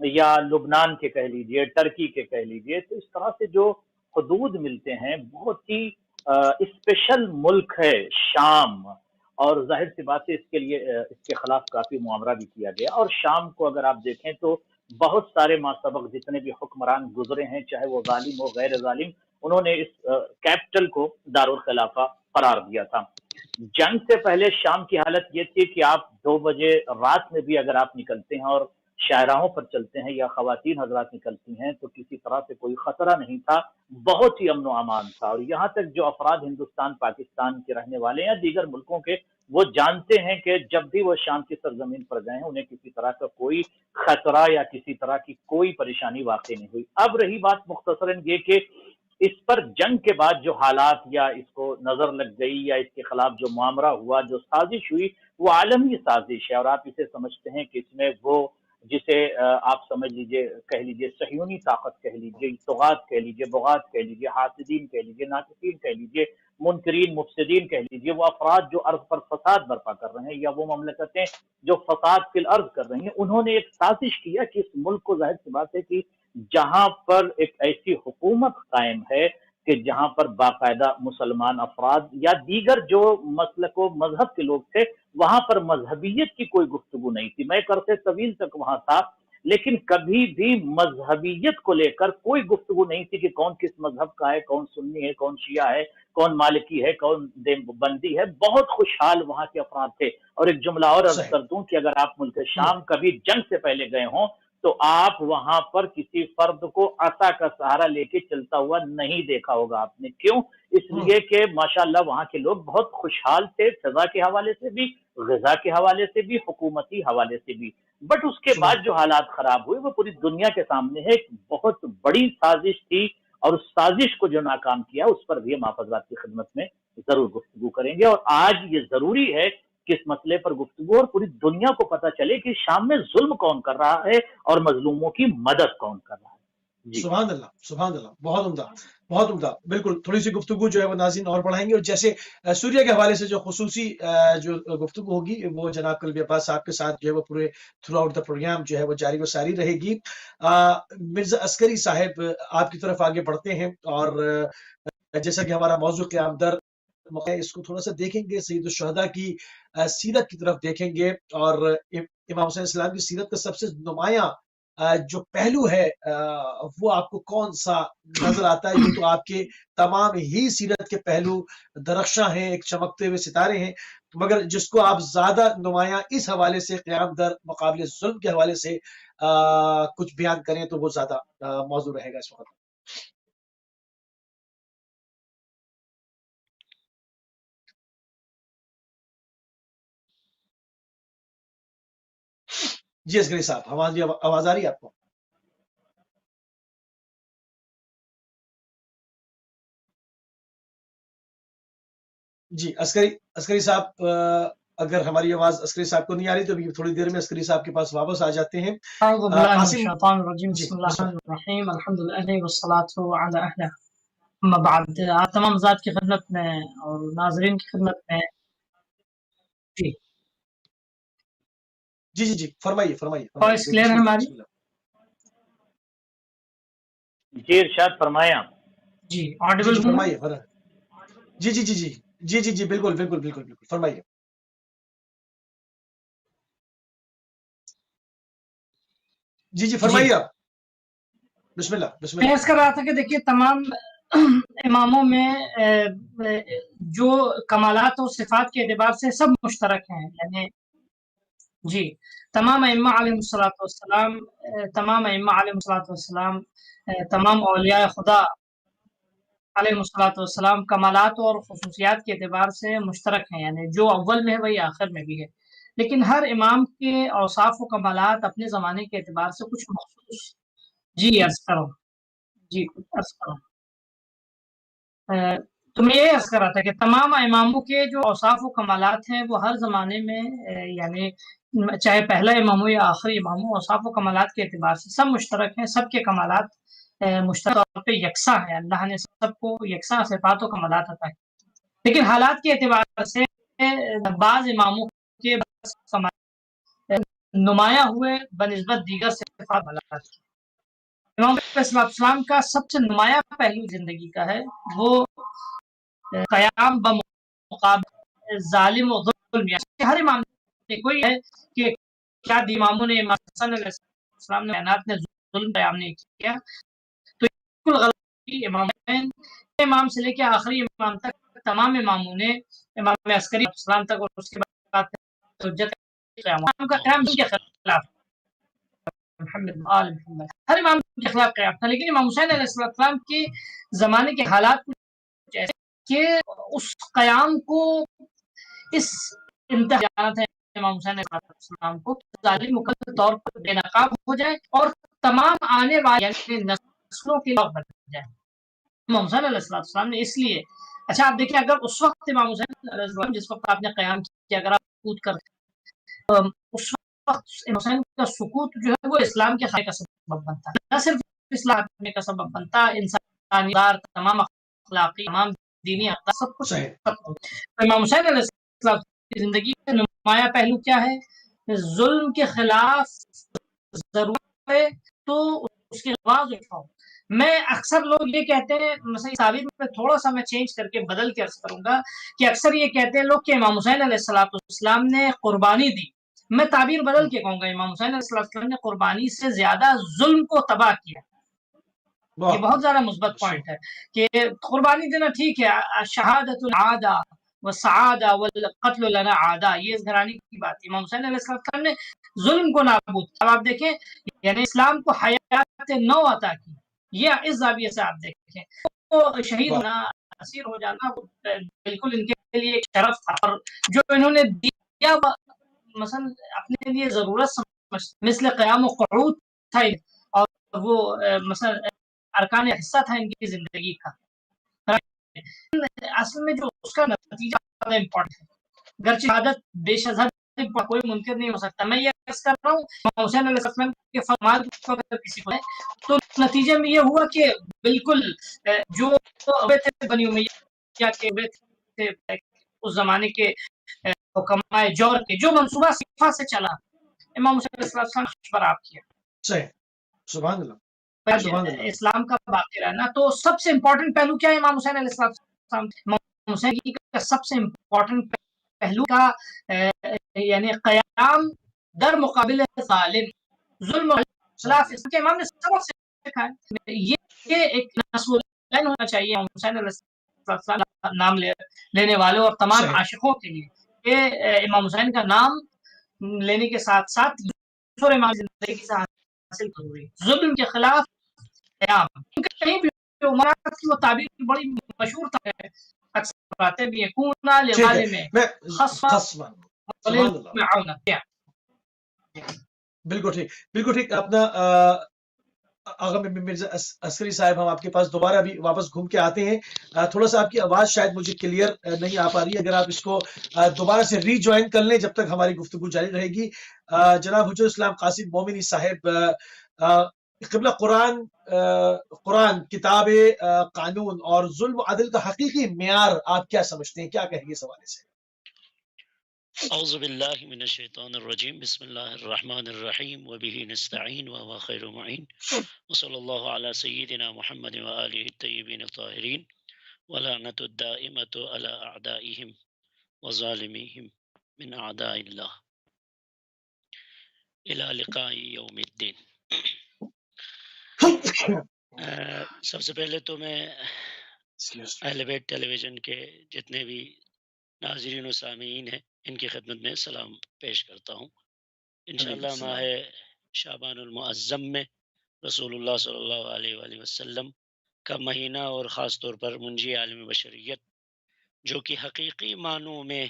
یا لبنان کے کہہ لیجئے، ٹرکی کے کہہ لیجئے، تو اس طرح سے جو حدود ملتے ہیں بہت ہی اسپیشل ملک ہے شام، اور ظاہر سی بات ہے اس کے لیے اس کے خلاف کافی معامرہ بھی کیا گیا، اور شام کو اگر آپ دیکھیں تو بہت سارے ماسبق جتنے بھی حکمران گزرے ہیں، چاہے وہ ظالم ہو غیر ظالم، انہوں نے اس کیپٹل کو دارالخلافہ قرار دیا تھا۔ جنگ سے پہلے شام کی حالت یہ تھی کہ آپ 2 بجے رات میں بھی اگر آپ نکلتے ہیں اور شاہراہوں پر چلتے ہیں یا خواتین حضرات نکلتی ہیں تو کسی طرح سے کوئی خطرہ نہیں تھا، بہت ہی امن و امان تھا، اور یہاں تک جو افراد ہندوستان پاکستان کے رہنے والے یا دیگر ملکوں کے، وہ جانتے ہیں کہ جب بھی وہ شام کی سرزمین پر گئے ہیں انہیں کسی طرح کا کوئی خطرہ یا کسی طرح کی کوئی پریشانی واقع نہیں ہوئی۔ اب رہی بات مختصراً یہ کہ اس پر جنگ کے بعد جو حالات یا اس کو نظر لگ گئی یا اس کے خلاف جو معاملہ ہوا، جو سازش ہوئی، وہ عالمی سازش ہے، اور آپ اسے سمجھتے ہیں کہ اس میں وہ جسے آپ سمجھ لیجئے، کہہ لیجئے صہیونی طاقت کہہ لیجئے، طغات کہہ لیجئے، بغات کہہ لیجئے، حاسدین کہہ لیجئے، ناقصین کہہ لیجئے، منکرین مفسدین کہہ لیجئے، وہ افراد جو ارض پر فساد برپا کر رہے ہیں یا وہ مملکتیں جو فساد فی الارض کر رہی ہیں، انہوں نے ایک سازش کیا کہ اس ملک کو، ظاہر سی بات ہے کہ جہاں پر ایک ایسی حکومت قائم ہے کہ جہاں پر باقاعدہ مسلمان افراد یا دیگر جو مسلک و مذہب کے لوگ تھے، وہاں پر مذہبیت کی کوئی گفتگو نہیں تھی۔ میں ایک عرصے طویل تک وہاں تھا، لیکن کبھی بھی مذہبیت کو لے کر کوئی گفتگو نہیں تھی کہ کون کس مذہب کا ہے، کون سنی ہے، کون شیعہ ہے، کون مالکی ہے، کون دیوبندی ہے۔ بہت خوشحال وہاں کے افراد تھے، اور ایک جملہ اور عرض صحیح۔ کر دوں کہ اگر آپ ملک شام کبھی جنگ سے پہلے گئے ہوں تو آپ وہاں پر کسی فرد کو عصا کا سہارا لے کے چلتا ہوا نہیں دیکھا ہوگا آپ نے۔ کیوں؟ اس لیے کہ ماشاءاللہ وہاں کے لوگ بہت خوشحال تھے، فضا کے حوالے سے بھی، غذا کے حوالے سے بھی، حکومتی حوالے سے بھی۔ بٹ اس کے بعد سبحان جو حالات خراب ہوئے وہ پوری دنیا کے سامنے ہے، ایک بہت بڑی سازش تھی، اور اس سازش کو جو ناکام کیا اس پر بھی ہم آپ حضرات کی خدمت میں ضرور گفتگو کریں گے، اور آج یہ ضروری ہے کہ اس مسئلے پر گفتگو اور پوری دنیا کو پتہ چلے کہ شام میں ظلم کون کر رہا ہے اور مظلوموں کی مدد کون کر رہا ہے۔ جی سبحان اللہ، سبحان اللہ، بہت عمدہ، بہت عمدہ۔ بالکل تھوڑی سی گفتگو جو ہے وہ ناظرین اور بڑھائیں گے، اور جیسے سوریہ کے حوالے سے جو خصوصی جو گفتگو ہوگی وہ جناب قلبی عباس صاحب کے ساتھ جو ہے وہ پورے تھرو آؤٹ دا پروگرام جو ہے وہ جاری و ساری رہے گی۔ مرزا عسکری صاحب آپ کی طرف آگے بڑھتے ہیں، اور جیسا کہ ہمارا موضوع قیام در اس کو تھوڑا سا دیکھیں گے، سید الشہداء کی سیرت کی طرف دیکھیں گے، اور امام حسین السلام کی سیرت کا سب سے نمایاں جو پہلو ہے وہ آپ کو کون سا نظر آتا ہے؟ یہ تو آپ کے تمام ہی سیرت کے پہلو درخشاں ہیں، ایک چمکتے ہوئے ستارے ہیں، مگر جس کو آپ زیادہ نمایاں اس حوالے سے قیام در مقابل ظلم کے حوالے سے کچھ بیان کریں تو وہ زیادہ موضوع رہے گا اس وقت۔ جی عسکری صاحب، ہماری آواز آ رہی ہے آپ کو؟ جی عسکری صاحب، اگر ہماری آواز عسکری صاحب کو نہیں آ رہی تو ابھی تھوڑی دیر میں عسکری صاحب کے پاس واپس آ جاتے ہیں۔ اعوذ باللہ من قاسم الشیطان الرجیم، جی بسم اللہ بسم الرحمن الرحیم، الحمدللہ والصلاة علی اہلہ، اما بعد۔ آپ تمام ذات کی خدمت میں اور ناظرین کی خدمت میں جی جی جی جی فرمائیے فرمائیے وائس فرمائیے، کلیئر بسم ہے اللہ ہماری؟ بسم اللہ۔ جی ارشاد فرمائیں آپ۔ جی جی آڈیبل جی ہوں میں؟ فرمائیے جی جی جی جی جی جی جی بالکل بالکل بالکل بالکل فرمائیے۔ جی جی جی فرمائیے آپ، بسم اللہ بسم میں اللہ۔ عرض کر رہا تھا کہ دیکھیے تمام اماموں میں جو کمالات اور صفات کے اعتبار سے سب مشترک ہیں، یعنی جی تمام ائمہ علیہ السلام تمام اولیاء خدا علیہ السلام کمالات اور خصوصیات کے اعتبار سے مشترک ہیں، یعنی جو اول میں ہے وہی آخر میں بھی ہے، لیکن ہر امام کے اوصاف و کمالات اپنے زمانے کے اعتبار سے کچھ مخصوص جی عرض کروں جی عرض کروں تو میں یہ عرض کر رہا تھا کہ تمام اماموں کے جو اوصاف و کمالات ہیں وہ ہر زمانے میں یعنی چاہے پہلا امام ہو یا آخری امام ہو، اوصاف و کمالات کے اعتبار سے سب مشترک ہیں، سب کے کمالات مشترک طور پہ یکساں ہیں، اللہ نے سب کو یکساں صفات و کمالات عطا ہے، لیکن حالات کے اعتبار سے بعض اماموں کے نمایاں ہوئے بنسبت دیگر صفات ملائکہ کی۔ امام علیہ السلام کا سب سے نمایاں پہلو زندگی کا ہے وہ قیام بمقابل ظالم و ظلم، یعنی ہر امام نے کوئی ہے کہ کیا اماموں نے امام حسن علیہ السلام نے کائنات نے ظلم قیام نہیں کیا، تو بالکل غلطی امام سے لے کے آخری امام تک تمام اماموں نے، امام عسکری علیہ السلام تک اور اس کے بعد حجت قیام کا قیام کے خلاف محمد ہر امام کے خلاف قیام تھا، لیکن امام حسین علیہ السلام کے زمانے کے حالات کچھ ایسے کہ اس قیام کو اس انتہا جانا تھا امام حسین علیہ السلام کو ظالم مکمل طور پر بے نقاب ہو جائے اور تمام آنے والی یعنی نسلوں کے لوگ بن جائے۔ امام حسین علیہ السلام نے اس لیے، اچھا آپ دیکھیں اگر اس وقت امام حسین علیہ السلام جس وقت آپ نے قیام کیا، اگر آپ کود کر اس وقت امام حسین کا سکوت جو ہے وہ اسلام کے خائے کا سبب بنتا ہے، نہ صرف اسلام کا سبب بنتا، انسانی تمام اخلاقی تمام دینی اقدار سب کچھ امام حسین علیہ السلام کی زندگی کا نمایاں پہلو کیا ہے؟ ظلم کے خلاف ضرورت ہے تو اس کی آواز اٹھاؤ۔ میں اکثر لوگ یہ کہتے ہیں، مثلا تعبیر میں تھوڑا سا میں چینج کر کے بدل کے عرض کروں گا کہ اکثر یہ کہتے ہیں لوگ کہ امام حسین علیہ السلام نے قربانی دی، میں تعبیر بدل کے کہوں گا امام حسین علیہ السلام نے قربانی سے زیادہ ظلم کو تباہ کیا۔ یہ بہت زیادہ مثبت پوائنٹ ہے کہ قربانی دینا ٹھیک ہے، شہادت العادہ والسعادہ والقتل لنا عادہ، یہ اس گھرانے کی بات ہے۔ امام حسین علیہ السلام نے ظلم کو نابود کیا۔ اب آپ دیکھیں یعنی اسلام کو حیات نو عطا کی، یہ اس زاویے سے آپ دیکھیں تو شہید ہونا، اسیر ہو جانا بالکل ان کے لیے ایک شرف تھا، اور جو انہوں نے دیا مثلا اپنے لیے ضرورت سمجھ مثل قیام و قعود تھا، اور وہ مثلا ارکان حصہ تھا ان کی زندگی کا۔ اصل میں جو اس کا نتیجہ زیادہ امپورٹنٹ ہے، گرچہ شہادت بے شک کوئی منکر نہیں ہو سکتا۔ میں یہ عرض کر رہا ہوں امام حسین علیہ السلام کے فرمان کو اگر کسی کو ہے تو نتیجے میں یہ ہوا کہ بالکل جو ہوئے تھے بنی امیہ کے ہوئے تھے اس زمانے کے حکماء جور کے، جو منصوبہ صفا سے چلا امام حسین علیہ السلام پر آپ کیا صحیح، سبحان اللہ، سبحان اللہ۔ اسلام کا باقی رہنا تو سب سے امپورٹنٹ پہلو کیا ہے امام حسین علیہ السلام؟ امام حسین کا سب سے امپورٹنٹ پہلو کا یعنی قیام در مقابل ظالم، ظلم خلاف اس کے امام نے سبق سکھا ہے۔ یہ ایک نسل ہونا چاہیے امام حسین علیہ السلام نام لینے والوں اور تمام عاشقوں کے لیے کہ امام حسین کا نام لینے کے ساتھ ساتھ اور امام زندگی سے حاصل ضروری، ظلم کے خلاف قیام۔ کہیں بھی عمرات کی وہ تعبیر بڑی مشہور ہے، اکثر باتیں بھی ہیں، کونا لغالم خصما وللمعونہ۔ بالکل ٹھیک، بالکل ٹھیک۔ اپنا آغا مرزا عسکری صاحب، ہم آپ کے پاس دوبارہ بھی واپس گھوم کے آتے ہیں۔ تھوڑا سا آپ کی آواز شاید مجھے کلیئر نہیں آ پا رہی ہے، اگر آپ اس کو دوبارہ سے ری جوائن کر لیں جب تک ہماری گفتگو جاری رہے گی۔ جناب حجت اسلام قاسم مومنی صاحب، قبلہ قرآن کتاب قانون اور ظلم و عدل کا حقیقی معیار آپ کیا سمجھتے ہیں، کیا کہیں گے اس حوالے سے؟ اعوذ باللہ من الشیطان الرجیم، بسم اللہ الرحمن الرحیم، وبہ نستعین وهو خیر معین، وصلی اللہ علی سیدنا محمد وآلہ الطیبین الطاہرین، ولعنۃ الدائمۃ علی اعدائہم وظالمیہم من اعداء اللہ الی لقاء یوم الدین۔ سب سے پہلے تو میں اہل بیت ٹیلی ویژن کے جتنے بھی ناظرین و سامعین ہیں ان کی خدمت میں سلام پیش کرتا ہوں۔ انشاءاللہ ماہ شعبان المعظم میں رسول اللہ صلی اللہ علیہ وآلہ وسلم کا مہینہ، اور خاص طور پر منجی عالم بشریت جو کہ حقیقی معنوں میں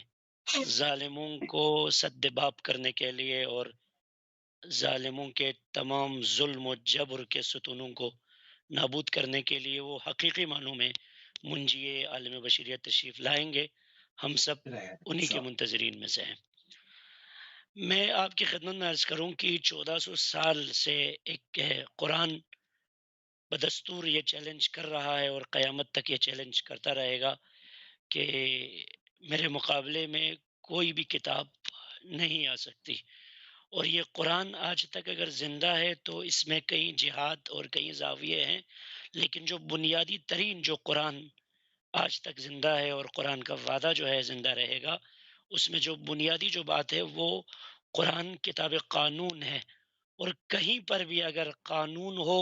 ظالموں کو سد باب کرنے کے لیے اور ظالموں کے تمام ظلم و جبر کے ستونوں کو نابود کرنے کے لیے وہ حقیقی معنوں میں منجی عالم بشریت تشریف لائیں گے، ہم سب انہی کے منتظرین میں سے ہیں۔ میں آپ کی خدمت میں عرض کروں کہ 1400 سال سے ایک قرآن بدستور یہ چیلنج کر رہا ہے اور قیامت تک یہ چیلنج کرتا رہے گا کہ میرے مقابلے میں کوئی بھی کتاب نہیں آ سکتی، اور یہ قرآن آج تک اگر زندہ ہے تو اس میں کئی جہاد اور کئی زاویے ہیں، لیکن جو بنیادی ترین جو قرآن آج تک زندہ ہے اور قرآن کا وعدہ جو ہے زندہ رہے گا، اس میں جو بنیادی جو بات ہے وہ قرآن کتاب قانون ہے۔ اور کہیں پر بھی اگر قانون ہو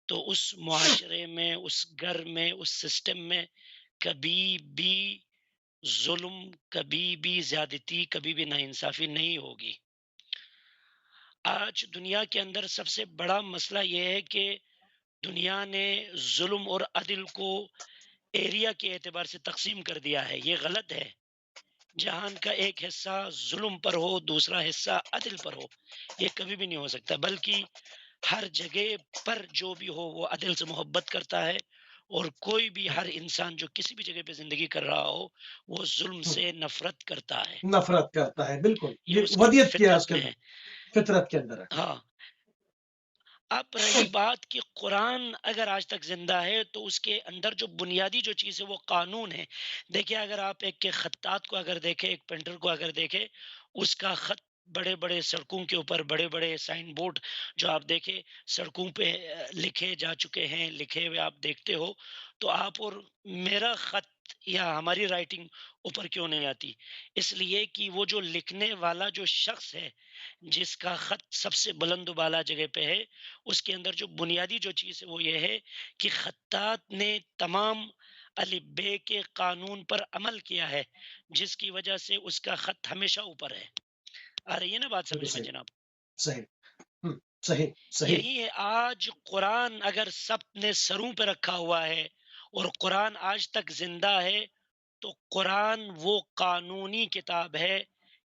تو اس معاشرے میں، اس گھر میں، اس سسٹم میں کبھی بھی ظلم، کبھی بھی زیادتی، کبھی بھی ناانصافی نہیں ہوگی۔ آج دنیا کے اندر سب سے بڑا مسئلہ یہ ہے کہ دنیا نے ظلم اور عدل کو ایریا کے اعتبار سے تقسیم کر دیا ہے۔ یہ غلط ہے۔ جہان کا ایک حصہ ظلم پر ہو، دوسرا حصہ عدل پر ہو، یہ کبھی بھی نہیں ہو سکتا، بلکہ ہر جگہ پر جو بھی ہو وہ عدل سے محبت کرتا ہے، اور کوئی بھی ہر انسان جو کسی بھی جگہ پہ زندگی کر رہا ہو وہ ظلم سے نفرت کرتا ہے، نفرت کرتا ہے، بالکل یہ یہ اس کی ودیت کیا ہے اس فطرت کے میں اندر، ہے۔ فطرت کے اندر ہے۔ ہاں، اب رہی بات کہ قرآن اگر آج تک زندہ ہے تو اس کے اندر جو بنیادی جو چیز ہے وہ قانون ہے۔ دیکھیں، اگر آپ ایک خطاط کو اگر دیکھیں، ایک پینٹر کو اگر دیکھیں، اس کا خط بڑے بڑے سڑکوں کے اوپر بڑے بڑے سائن بورڈ جو آپ دیکھیں سڑکوں پہ لکھے جا چکے ہیں، لکھے ہوئے آپ دیکھتے ہو، تو آپ اور میرا خط یا ہماری رائٹنگ اوپر کیوں نہیں آتی؟ اس لیے کہ وہ جو لکھنے والا جو شخص ہے، جس کا خط سب سے بلند و بالا جگہ پہ ہے، اس کے اندر جو بنیادی جو چیز ہے وہ یہ ہے کہ خطاط نے تمام الف بے کے قانون پر عمل کیا ہے، جس کی وجہ سے اس کا خط ہمیشہ اوپر ہے۔ آ رہی ہے نا بات بالکل سمجھ میں صحیح، جناب؟ صحیح، صحیح، صحیح، یہی ہے آج قرآن اگر سب نے سروں پہ رکھا ہوا ہے اور قرآن آج تک زندہ ہے، تو قرآن وہ قانونی کتاب ہے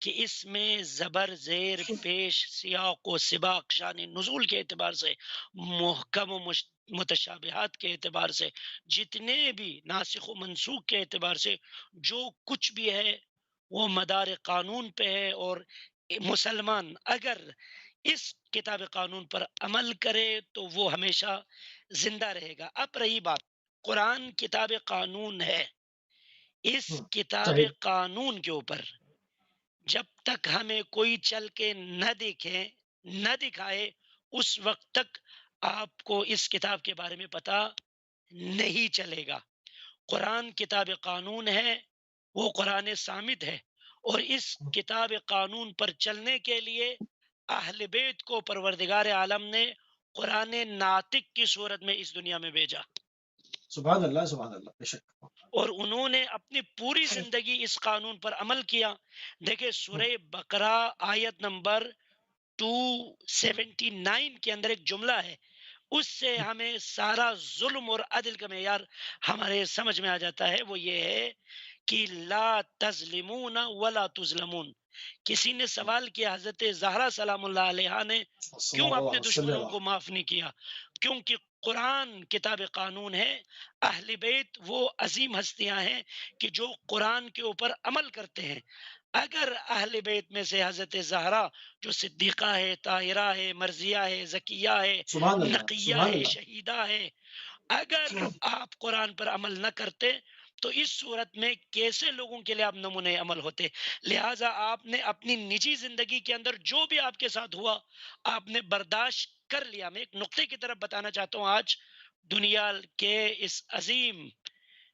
کہ اس میں زبر زیر پیش سیاق و سباق شان نزول کے اعتبار سے، محکم و متشابہات کے اعتبار سے، جتنے بھی ناسخ و منسوخ کے اعتبار سے جو کچھ بھی ہے وہ مدار قانون پہ ہے، اور مسلمان اگر اس کتاب قانون پر عمل کرے تو وہ ہمیشہ زندہ رہے گا۔ اب رہی بات، قرآن کتاب قانون ہے، اس کتاب صحیح، قانون کے اوپر جب تک ہمیں کوئی چل کے نہ دیکھے، نہ دکھائے، اس وقت تک آپ کو اس کتاب کے بارے میں پتہ نہیں چلے گا۔ قرآن کتاب قانون ہے، وہ قرآن صامت ہے، اور اس کتاب قانون پر چلنے کے لیے اہل بیت کو پروردگار عالم نے قرآن ناطق کی صورت میں اس دنیا میں بھیجا، سبحان اللہ، بے شک، اور انہوں نے اپنی پوری زندگی اس قانون پر عمل کیا۔ دیکھیں سورہ بقرہ آیت نمبر 279 کے اندر ایک جملہ ہے، اس سے ہمیں سارا ظلم اور عدل کا معیار ہمارے سمجھ میں آ جاتا ہے۔ وہ یہ ہے کہ لا تظلمون ولا تظلمون۔ کسی نے سوال کیا حضرت زہرا سلام اللہ علیہا نے کیوں اپنے دشمنوں کو معاف نہیں کیا؟ کیونکہ قرآن کتاب قانون ہے، اہل بیت وہ عظیم ہستیاں ہیں کہ جو قرآن کے اوپر عمل کرتے ہیں۔ اگر اہل بیت میں سے حضرت زہرا جو صدیقہ ہے، طاہرہ ہے، مرضیہ ہے، زکیہ ہے، سبحان اللہ، نقیہ سبحان ہے، اللہ، شہیدہ ہے، اگر آپ قرآن پر عمل نہ کرتے تو اس صورت میں کیسے لوگوں کے لیے آپ نمونے عمل ہوتے؟ لہٰذا آپ نے اپنی نجی زندگی کے اندر جو بھی آپ کے ساتھ ہوا آپ نے برداشت کر لیا۔ میں ایک نقطے کی طرف بتانا چاہتا ہوں، آج دنیا کے اس عظیم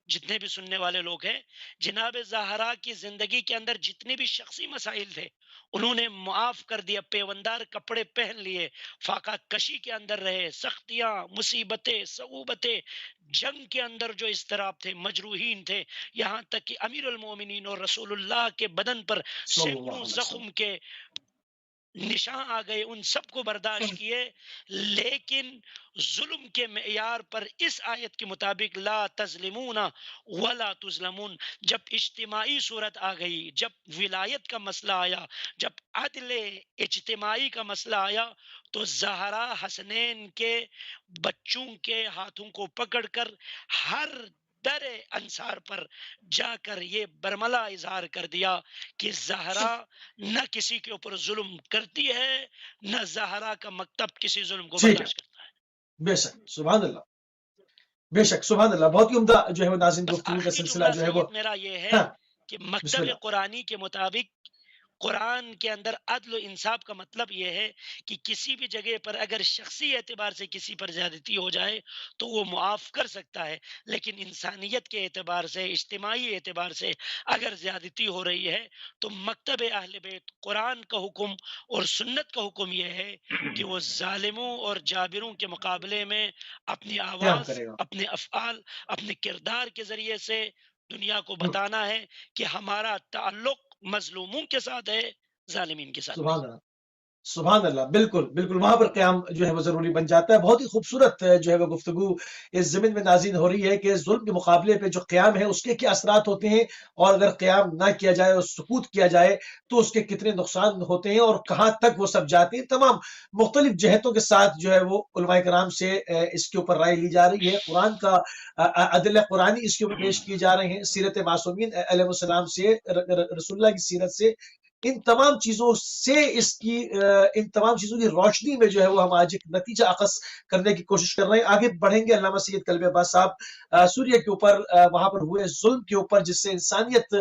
جتنے بھی سننے والے لوگ ہیں، جناب زہرا کی زندگی کے اندر جتنے بھی شخصی مسائل تھے انہوں نے معاف کر دیا، پیوندار کپڑے پہن لیے، فاقہ کشی کے اندر رہے، سختیاں، مصیبتیں، صعوبتیں، جنگ کے اندر جو اضطراب تھے، مجروحین تھے، یہاں تک کہ امیر المومنین اور رسول اللہ کے بدن پر صلی اللہ سینکڑوں علیہ وسلم، زخم کے نشان آ گئے، ان سب کو برداشت کیے، لیکن ظلم کے معیار پر اس آیت کے مطابق لا تظلمون ولا تظلمون، جب اجتماعی صورت آ گئی، جب ولایت کا مسئلہ آیا، جب عدل اجتماعی کا مسئلہ آیا، تو زہرا حسنین کے بچوں کے ہاتھوں کو پکڑ کر ہر در انصار پر جا کر یہ برملا اظہار کر دیا کہ زہرا نہ کسی کے اوپر ظلم کرتی ہے، نہ زہرا کا مکتب کسی ظلم کو ٹھیک ہے، برداشت کرتا ہے۔ بے شک، سبحان اللہ، بے شک، سبحان اللہ، بہت ہی عمدہ جو ہے وہ ناظرین بس گفتگو کا آخری سلسلہ جملہ جو ہے وہ، سید میرا یہ ہے ہاں، کہ بسم مکتب اللہ، قرآنی کے مطابق قرآن کے اندر عدل و انصاف کا مطلب یہ ہے کہ کسی بھی جگہ پر اگر شخصی اعتبار سے کسی پر زیادتی ہو جائے تو وہ معاف کر سکتا ہے، لیکن انسانیت کے اعتبار سے، اجتماعی اعتبار سے اگر زیادتی ہو رہی ہے تو مکتب اہل بیت قرآن کا حکم اور سنت کا حکم یہ ہے کہ وہ ظالموں اور جابروں کے مقابلے میں اپنی قیام آواز، کرے گا۔ اپنے افعال، اپنے کردار کے ذریعے سے دنیا کو بتانا ہے کہ ہمارا تعلق مظلوموں کے ساتھ ہے، ظالمین کے ساتھ سبحان نہیں۔ اللہ، سبحان اللہ، بالکل بالکل وہاں پر قیام جو ہے وہ ضروری بن جاتا ہے۔ بہت ہی خوبصورت جو ہے وہ گفتگو اس زمین میں نازل ہو رہی ہے کہ ظلم کے مقابلے پہ جو قیام ہے اس کے کیا اثرات ہوتے ہیں، اور اگر قیام نہ کیا جائے اور سکوت کیا جائے تو اس کے کتنے نقصان ہوتے ہیں اور کہاں تک وہ سب جاتے ہیں۔ تمام مختلف جہتوں کے ساتھ جو ہے وہ علماء کرام سے اس کے اوپر رائے لی جا رہی ہے، قرآن کا ادلہ قرآنی اس کے اوپر پیش کیے جا رہے ہیں، سیرت معصومین علیہ السلام سے، رسول اللہ کی سیرت سے، ان تمام چیزوں سے ان تمام چیزوں کی روشنی میں جو ہے وہ ہم آج ایک نتیجہ اخذ کرنے کی کوشش کر رہے ہیں۔ آگے بڑھیں گے علامہ سید کلب عباس صاحب سوریہ کے اوپر، وہاں پر ہوئے ظلم کے اوپر جس سے انسانیت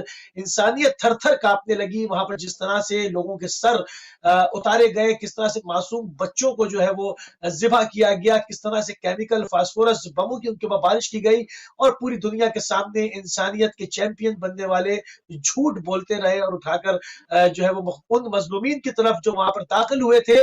تھر تھر کانپنے لگی، وہاں پر جس طرح سے لوگوں کے سر اتارے گئے، کس طرح سے معصوم بچوں کو جو ہے وہ ذبح کیا گیا، کس طرح سے کیمیکل فاسفورس بموں کی ان کے اوپر بارش کی گئی، اور پوری دنیا کے سامنے انسانیت کے چیمپئن بننے والے جھوٹ بولتے رہے، اور اٹھا کر جو ہے وہ ان مظلومین کی طرف جو وہاں پر داخل ہوئے تھے،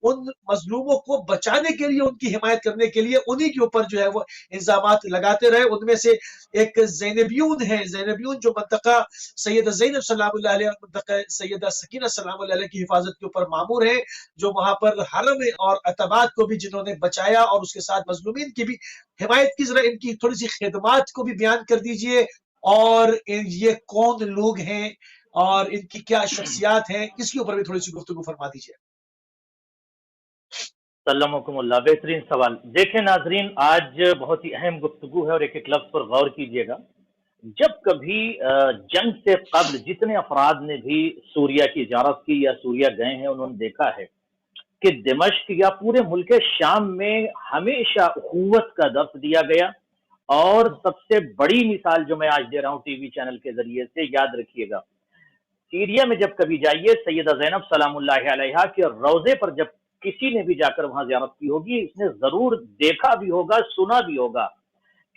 ان مظلوموں کو بچانے کے لیے، ان کی حمایت کرنے کے لیے انہی کے اوپر جو ہے وہ الزامات لگاتے رہے۔ ان میں سے ایک زینبیون ہے، زینبیون جو منطقہ سیدہ زینب سلام اللہ علیہ اور منطقہ سیدہ سکینہ سلام اللہ علیہ کی حفاظت کے اوپر مامور ہے، جو وہاں پر حرم اور عتبات کو بھی جنہوں نے بچایا، اور اس کے ساتھ مظلومین کی بھی حمایت کی۔ ذرا ان کی تھوڑی سی خدمات کو بھی بیان کر دیجئے، اور یہ کون لوگ ہیں اور ان کی کیا شخصیات ہیں، اس کے اوپر بھی تھوڑی سی گفتگو فرما دیجئے۔ سلامکم اللہ، بہترین سوال۔ دیکھیں ناظرین، آج بہت ہی اہم گفتگو ہے اور ایک ایک لفظ پر غور کیجئے گا۔ جب کبھی جنگ سے قبل جتنے افراد نے بھی سوریہ کی زیارت کی یا سوریہ گئے ہیں، انہوں نے دیکھا ہے کہ دمشق یا پورے ملک شام میں ہمیشہ اخوت کا درس دیا گیا، اور سب سے بڑی مثال جو میں آج دے رہا ہوں ٹی وی چینل کے ذریعے سے، یاد رکھیے گا، سیریا میں جب کبھی جائیے، سیدہ زینب سلام اللہ علیہا کے روضے پر جب کسی نے بھی جا کر وہاں زیارت کی ہوگی، اس نے ضرور دیکھا بھی ہوگا، سنا بھی ہوگا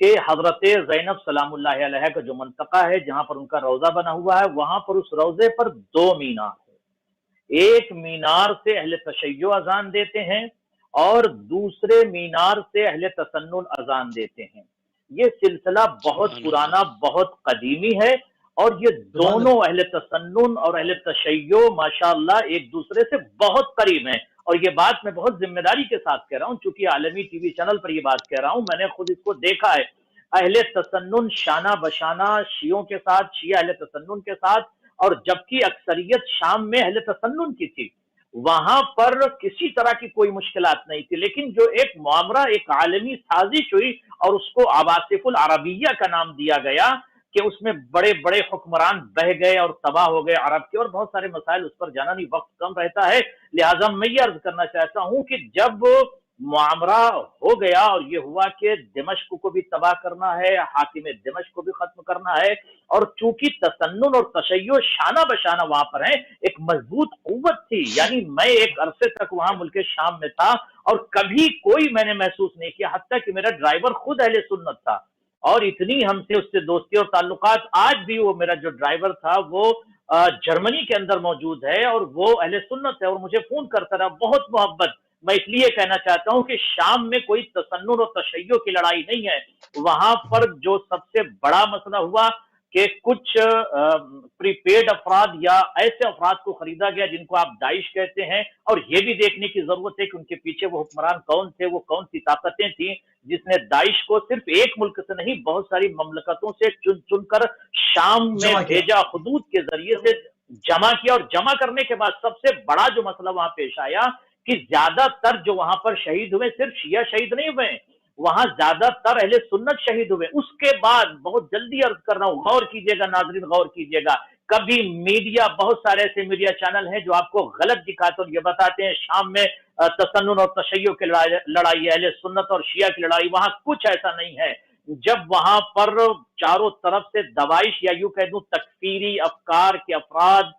کہ حضرت زینب سلام اللہ علیہ کا جو منطقہ ہے جہاں پر ان کا روضہ بنا ہوا ہے، وہاں پر اس روضے پر 2 مینار ہے۔ ایک مینار سے اہل تشیع اذان دیتے ہیں اور دوسرے مینار سے اہل تسنن اذان دیتے ہیں۔ یہ سلسلہ بہت سبحان پرانا، اللہ۔ بہت قدیمی ہے، اور یہ دونوں اہل تسنن اور اہل تشیع ماشاءاللہ ایک دوسرے سے بہت قریب ہیں۔ اور یہ بات میں بہت ذمہ داری کے ساتھ کہہ رہا ہوں، چونکہ عالمی ٹی وی چینل پر یہ بات کہہ رہا ہوں، میں نے خود اس کو دیکھا ہے۔ اہل تسنن شانہ بشانہ شیعوں کے ساتھ، شیعہ اہل تسنن کے ساتھ، اور جبکہ اکثریت شام میں اہل تسنن کی تھی، وہاں پر کسی طرح کی کوئی مشکلات نہیں تھی، لیکن جو ایک معاملہ، ایک عالمی سازش ہوئی اور اس کو عواصف العربیہ کا نام دیا گیا کہ اس میں بڑے بڑے حکمران بہ گئے اور تباہ ہو گئے عرب کے، اور بہت سارے مسائل، اس پر جانا نہیں، وقت کم رہتا ہے، لہٰذا میں یہ عرض کرنا چاہتا ہوں کہ جب معاملہ ہو گیا اور یہ ہوا کہ دمشق کو بھی تباہ کرنا ہے، حاکم دمشق کو بھی ختم کرنا ہے، اور چونکہ تسنن اور تشیع شانہ بشانہ وہاں پر ہیں، ایک مضبوط قوت تھی، یعنی میں ایک عرصے تک وہاں ملک شام میں تھا اور کبھی کوئی میں نے محسوس نہیں کیا، حتیٰ کہ میرا ڈرائیور خود اہل سنت تھا، اور اتنی ہم سے اس سے دوستی اور تعلقات، آج بھی وہ میرا جو ڈرائیور تھا وہ جرمنی کے اندر موجود ہے اور وہ اہل سنت ہے، اور مجھے فون کرتا رہا، بہت محبت۔ میں اس لیے کہنا چاہتا ہوں کہ شام میں کوئی تسنن اور تشیع کی لڑائی نہیں ہے، وہاں پر جو سب سے بڑا مسئلہ ہوا کہ کچھ پری پیڈ افراد یا ایسے افراد کو خریدا گیا جن کو آپ داعش کہتے ہیں، اور یہ بھی دیکھنے کی ضرورت ہے کہ ان کے پیچھے وہ حکمران کون تھے، وہ کون سی طاقتیں تھیں جس نے داعش کو صرف ایک ملک سے نہیں، بہت ساری مملکتوں سے چن چن کر شام میں بھیجا، حدود کے ذریعے سے جمع کیا، اور جمع کرنے کے بعد سب سے بڑا جو مسئلہ وہاں پیش آیا کہ زیادہ تر جو وہاں پر شہید ہوئے صرف شیعہ شہید نہیں ہوئے، وہاں زیادہ تر اہل سنت شہید ہوئے۔ اس کے بعد بہت جلدی عرض کر رہا ہوں، غور کیجئے گا ناظرین، غور کیجئے گا، کبھی میڈیا، بہت سارے ایسے میڈیا چینل ہیں جو آپ کو غلط دکھاتے اور یہ بتاتے ہیں شام میں تسنن اور تشیع کی لڑائی، اہل سنت اور شیعہ کی لڑائی، وہاں کچھ ایسا نہیں ہے۔ جب وہاں پر چاروں طرف سے دواعش یا یوں کہہ دوں تکفیری افکار کے افراد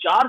4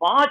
5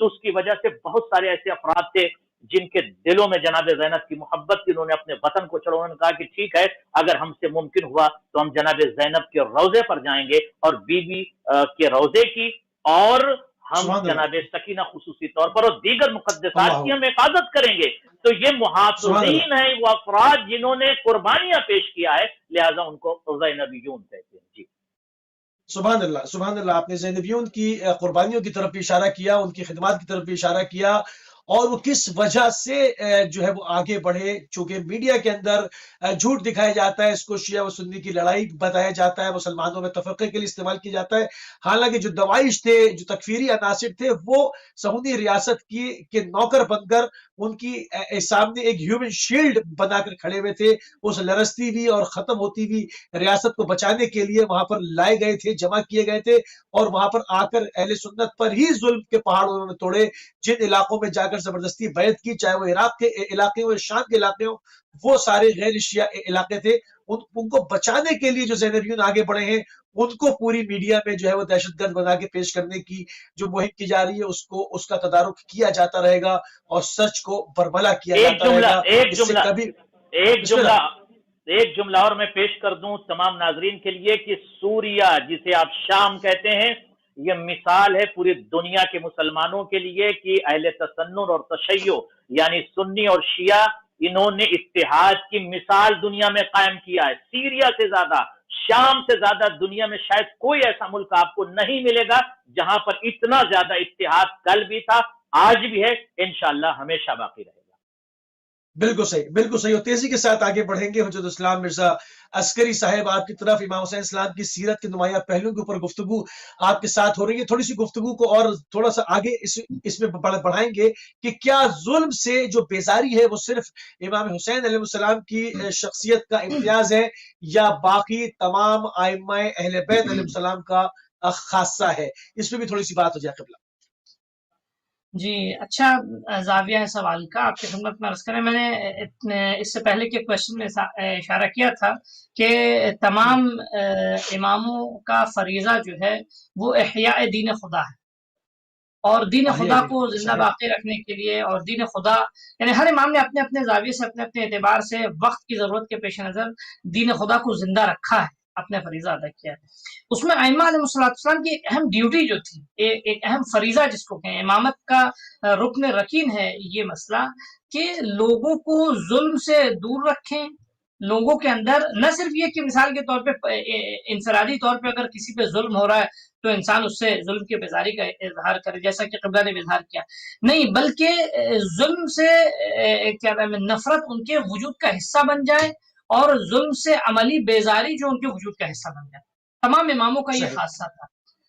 تو اس کی وجہ سے بہت سارے ایسے افراد تھے جن کے دلوں میں جناب زینب کی محبت تھی، انہوں نے اپنے وطن کو چھوڑا، انہوں نے کہا کہ ٹھیک ہے اگر ہم سے ممکن ہوا تو ہم جناب زینب کے روضے پر جائیں گے اور بی بی کے روضے کی، اور ہم سبحان اللہ، جناب سکینہ خصوصی طور پر اور دیگر مقدسات اللہ کی ہم حفاظت کریں گے۔ تو یہ سبحان اللہ، محافظین ہیں، وہ افراد جنہوں نے قربانیاں پیش کیا ہے، لہٰذا ان کو زینبیون کہتے ہیں۔ جی سبحان اللہ، سبحان اللہ۔ آپ نے زینبیون کی قربانیوں کی طرف بھی اشارہ کیا، ان کی خدمات کی طرف بھی اشارہ کیا، اور وہ کس وجہ سے جو ہے وہ آگے بڑھے، چونکہ میڈیا کے اندر جھوٹ دکھایا جاتا ہے، اس کو شیعہ و سنی کی لڑائی بتایا جاتا ہے، مسلمانوں میں تفرقے کے لیے استعمال کیا جاتا ہے، حالانکہ جو دوائش تھے، جو تکفیری عناصر تھے، وہ صہیونی ریاست کے نوکر بن کر ان کی سامنے ایک ہیومن شیلڈ بنا کر کھڑے ہوئے تھے، اس لرزتی ہوئی اور ختم ہوتی ہوئی ریاست کو بچانے کے لیے وہاں پر لائے گئے تھے، جمع کیے گئے تھے، اور وہاں پر آ کر اہل سنت پر ہی ظلم کے پہاڑ انہوں نے توڑے۔ جن علاقوں میں جا کر زبردستی بیعت کی، چاہے وہ عراق کے علاقے ہوں، شام کے علاقے ہوں، وہ سارے غیر شیعہ علاقے تھے۔ ان کو بچانے کے لیے جو زینبیون آگے بڑھے ہیں، ان کو پوری میڈیا میں جو ہے وہ دہشت گرد بنا کے پیش کرنے کی جو مہم کی جا رہی ہے، اس کا تدارک کیا جاتا رہے گا، اور سچ کو برملا کیا جاتا رہے گا۔ اس سے کبھی بسم اللہ۔ ایک جملہ اور میں پیش کر دوں تمام ناظرین کے لیے کہ سوریہ جسے آپ شام کہتے ہیں، یہ مثال ہے پوری دنیا کے مسلمانوں کے لیے کہ اہل تسنن اور تشیع یعنی سنی اور شیعہ، انہوں نے اتحاد کی مثال دنیا میں قائم کیا ہے۔ سیریا سے زیادہ، شام سے زیادہ دنیا میں شاید کوئی ایسا ملک آپ کو نہیں ملے گا جہاں پر اتنا زیادہ اتحاد کل بھی تھا، آج بھی ہے، انشاءاللہ ہمیشہ باقی رہے گا۔ بالکل صحیح، بالکل صحیح، اور تیزی کے ساتھ آگے بڑھیں گے۔ حجت اسلام مرزا عسکری صاحب آپ کی طرف امام حسین اسلام کی سیرت کے نمایاں پہلوؤں کے اوپر گفتگو آپ کے ساتھ ہو رہی ہے۔ تھوڑی سی گفتگو کو اور تھوڑا سا آگے اس میں بڑھائیں گے کہ کیا ظلم سے جو بیزاری ہے وہ صرف امام حسین علیہ السلام کی شخصیت کا امتیاز ہے، یا باقی تمام ائمہ اہل بیت علیہ السلام کا خاصہ ہے؟ اس پہ بھی تھوڑی سی بات ہو جائے قبلہ۔ جی اچھا زاویہ ہے سوال کا، آپ کی خدمت میں عرض کریں، میں نے اس سے پہلے کے کوشچن میں اشارہ کیا تھا کہ تمام اماموں کا فریضہ جو ہے وہ احیاء دین خدا ہے، اور دین خدا کو زندہ باقی رکھنے کے لیے، اور دین خدا یعنی ہر امام نے اپنے اپنے زاویے سے، اپنے اپنے اعتبار سے وقت کی ضرورت کے پیش نظر دین خدا کو زندہ رکھا ہے، اپنے فریضہ ادا کیا ہے۔ اس میں ائمہ علیہ السلام کی ایک اہم ڈیوٹی جو تھی، ایک اہم فریضہ جس کو کہیں، امامت کا رکن رکین ہے یہ مسئلہ کہ لوگوں کو ظلم سے دور رکھیں، لوگوں کے اندر نہ صرف یہ کہ مثال کے طور پہ انفرادی طور پہ اگر کسی پہ ظلم ہو رہا ہے تو انسان اس سے ظلم کی بیزاری کا اظہار کرے، جیسا کہ قبلہ نے اظہار کیا، نہیں بلکہ ظلم سے کیا نام ہے نفرت ان کے وجود کا حصہ بن جائے، اور ظلم سے عملی بیزاری جو ان کے وجود کا حصہ بن جائے۔ تمام اماموں کا یہ خاصہ تھا۔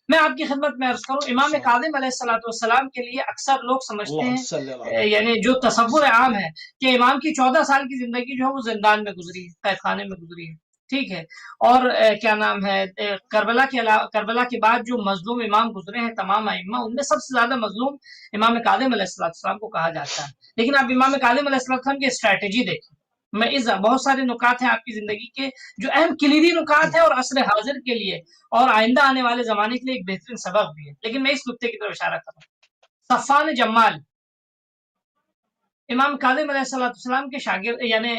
میں آپ کی خدمت میں عرض کروں، امام کاظم علیہ السلام کے لیے اکثر لوگ سمجھتے ہیں، یعنی جو تصور عام ہے کہ امام کی 14 سال کی زندگی جو ہے وہ زندان میں گزری ہے، قید خانے میں گزری ہے، ٹھیک ہے، اور کیا نام ہے کربلا کے بعد جو مظلوم امام گزرے ہیں تمام ائمہ، ان میں سب سے زیادہ مظلوم امام کاظم علیہ السلام کو کہا جاتا ہے۔ لیکن آپ امام کاظم علیہ السلام کی اسٹریٹجی دیکھیں، میں بہت سارے نکات ہیں آپ کی زندگی کے جو اہم کلیدی نکات ہیں، اور عصر حاضر کے لیے اور آئندہ آنے والے زمانے کے لیے ایک بہترین سبق بھی ہے، لیکن میں اس نکتے کی طرف اشارہ کر رہا ہوں۔ صفوان جمال امام کاظم علیہ السلام کے شاگرد یعنی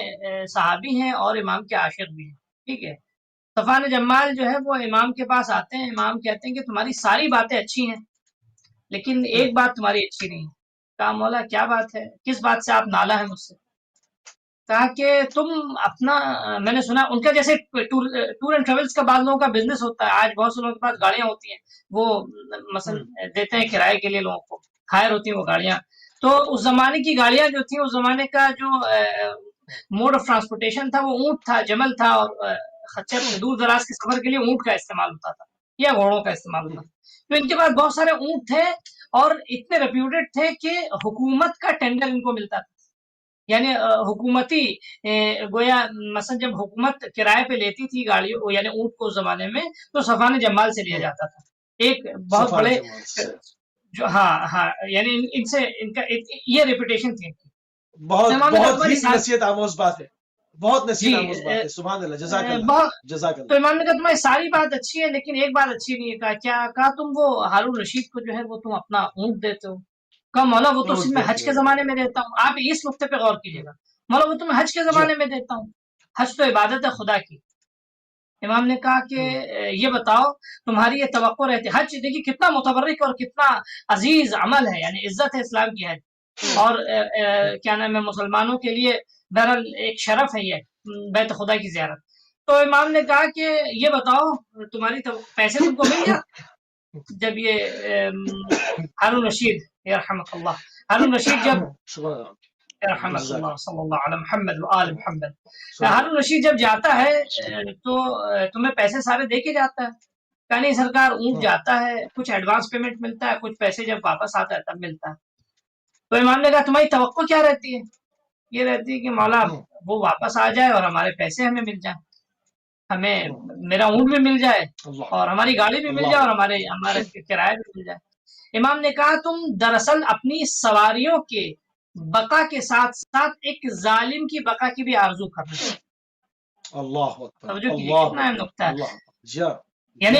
صحابی ہیں اور امام کے عاشق بھی ہیں، ٹھیک ہے۔ صفوان جمال جو ہے وہ امام کے پاس آتے ہیں، امام کہتے ہیں کہ تمہاری ساری باتیں اچھی ہیں لیکن ایک بات تمہاری اچھی نہیں ہے۔ کہا مولا کیا بات ہے، کس بات سے آپ نالا ہے مجھ سے؟ کہا کہ تم اپنا، میں نے سنا ان کا جیسے ٹور اینڈ ٹریولز کا بعض لوگوں کا بزنس ہوتا ہے، آج بہت سے لوگوں کے پاس گاڑیاں ہوتی ہیں، وہ مثلا دیتے ہیں کرائے کے لیے لوگوں کو، ہائر ہوتی ہیں وہ گاڑیاں، تو اس زمانے کی گاڑیاں جو تھیں، اس زمانے کا جو موڈ آف ٹرانسپورٹیشن تھا وہ اونٹ تھا، جمل تھا، اور خچر سے دور دراز کے سفر کے لیے اونٹ کا استعمال ہوتا تھا یا گھوڑوں کا استعمال ہوتا تھا۔ تو ان کے پاس بہت سارے اونٹ تھے اور اتنے ریپیوٹیڈ تھے کہ حکومت کا ٹینڈر ان کو ملتا تھا، یعنی حکومتی گویا مثلا جب حکومت کرائے پہ لیتی تھی گاڑیوں یعنی اونٹ کو اس زمانے میں، تو صفوان جمال سے لیا جاتا تھا، ایک بہت بڑے جو ہاں یعنی ان سے ان کا یہ ریپوٹیشن تھی۔ بہت ہی نصیحت آموز بات ہے، بہت نصیحت آموز بات ہے، سبحان اللہ، جزاک اللہ، جزاک اللہ۔ تو امام نے کہا تمہاری ساری بات اچھی ہے لیکن ایک بات اچھی نہیں ہے۔ کہا کیا؟ کہا تم وہ ہارون رشید کو جو ہے وہ تم اپنا اونٹ دیتے ہو۔ کہا مولا وہ تو صرف میں اوکے حج اوکے کے زمانے میں دیتا ہوں. آپ اس نقطے پہ غور کیجیے گا. مولا وہ تو میں حج کے جی زمانے میں دیتا ہوں. حج تو عبادت ہے خدا کی. امام نے کہا کہ یہ بتاؤ تمہاری یہ توقع رہتی حج دیکھیے کتنا متبرک اور کتنا عزیز عمل ہے, یعنی عزت ہے اسلام کی حج, اور کیا نام ہے مسلمانوں کے لیے بہرحال ایک شرف ہے یہ بیت خدا کی زیارت. تو امام نے کہا کہ یہ بتاؤ تمہاری پیسے تم کو مل گیا. جب یہ ہارون رشید یرحمک اللہ, ہارون رشید جب رحمت اللہ صلی اللہ علیہ محمد و آل محمد, ہارون رشید جب جاتا ہے تو تمہیں پیسے سارے دے کے جاتا ہے. کہ نہیں سرکار, اونٹ جاتا ہے, کچھ ایڈوانس پیمنٹ ملتا ہے, کچھ پیسے جب واپس آتا ہے تب ملتا ہے. تو امام نے کہا تمہاری توقع کیا رہتی ہے؟ یہ رہتی ہے کہ مولا وہ واپس آ جائے اور ہمارے پیسے ہمیں مل جائیں, ہمیں میرا اونٹ بھی مل جائے اور ہماری گاڑی بھی مل جائے اور ہمارا کرایہ بھی مل جائے. امام نے کہا تم دراصل اپنی سواریوں کے بقا کے ساتھ ساتھ ایک ظالم کی بقا کی بھی آرزو کر رہے ہیں. اللہ اکبر, توجہ کیجیے اللہ کتنا اہم نقطہ ہے. اللہ, یعنی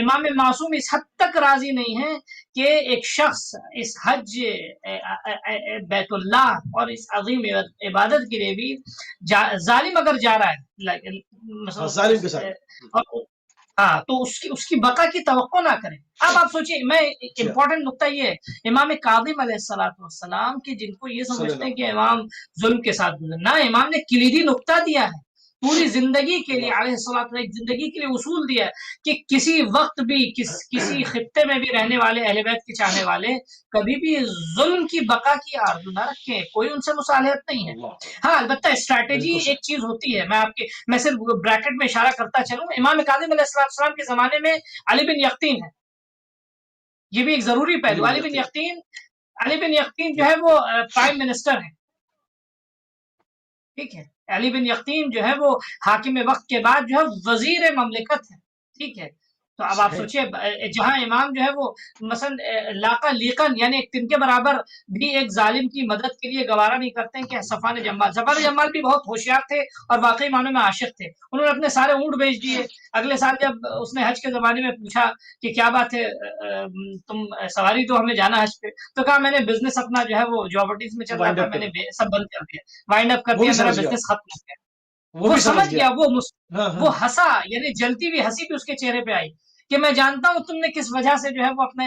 امام معصوم اس حد تک راضی نہیں ہے کہ ایک شخص اس حج بیت اللہ اور اس عظیم عبادت کے لیے بھی ظالم اگر جا رہا ہے ظالم کے ساتھ, ہاں, تو اس کی بقا کی توقع نہ کریں. اب آپ سوچئے, میں امپورٹنٹ نقطہ یہ ہے امام کاظم علیہ السلام کی جن کو یہ سمجھتے ہیں کہ امام ظلم کے ساتھ گزر, نہ, امام نے کلیدی نقطہ دیا ہے پوری زندگی کے لیے, علیہ السلام ایک زندگی کے لیے اصول دیا ہے کہ کسی وقت بھی کسی خطے میں بھی رہنے والے اہل بیت کے چاہنے والے کبھی بھی ظلم کی بقا کی آرزو نہ رکھیں, کوئی ان سے مصالحت نہیں ہے. ہاں البتہ اسٹریٹجی ایک چیز ہوتی ہے, میں صرف بریکٹ میں اشارہ کرتا چلوں. امام کاظم علیہ السلام کے زمانے میں علی بن یقطین ہے, یہ بھی ایک ضروری پہلو. علی بن یقطین جو ہے وہ پرائم منسٹر ہے, ٹھیک ہے. علی بن یقطین جو ہے وہ حاکم وقت کے بعد جو ہے وزیر مملکت ہے, ٹھیک ہے. تو اب آپ سوچئے جہاں امام جو ہے وہ مثلا لاقا لیقن یعنی ایک تن کے برابر بھی ایک ظالم کی مدد کے لیے گوارا نہیں کرتے ہیں کہ صفوان جمال بھی بہت ہوشیار تھے اور واقعی معنوں میں عاشق تھے. انہوں نے اپنے سارے اونٹ بیچ دیے. اگلے سال جب اس نے حج کے زمانے میں پوچھا کہ کیا بات ہے تم سواری تو ہمیں جانا حج پہ, تو کہا میں نے بزنس اپنا جو ہے وہ جابٹیز میں چل رہا تھا, میں نے سب بند کر دیا, وائنڈ اپ کر دیا, میرا بزنس ختم ہو گیا. وہ سمجھ گیا, وہ ہنسا, یعنی جلتی ہوئی ہنسی بھی اس کے چہرے پہ آئی کہ میں جانتا ہوں تم نے کس وجہ سے جو ہے وہ اپنے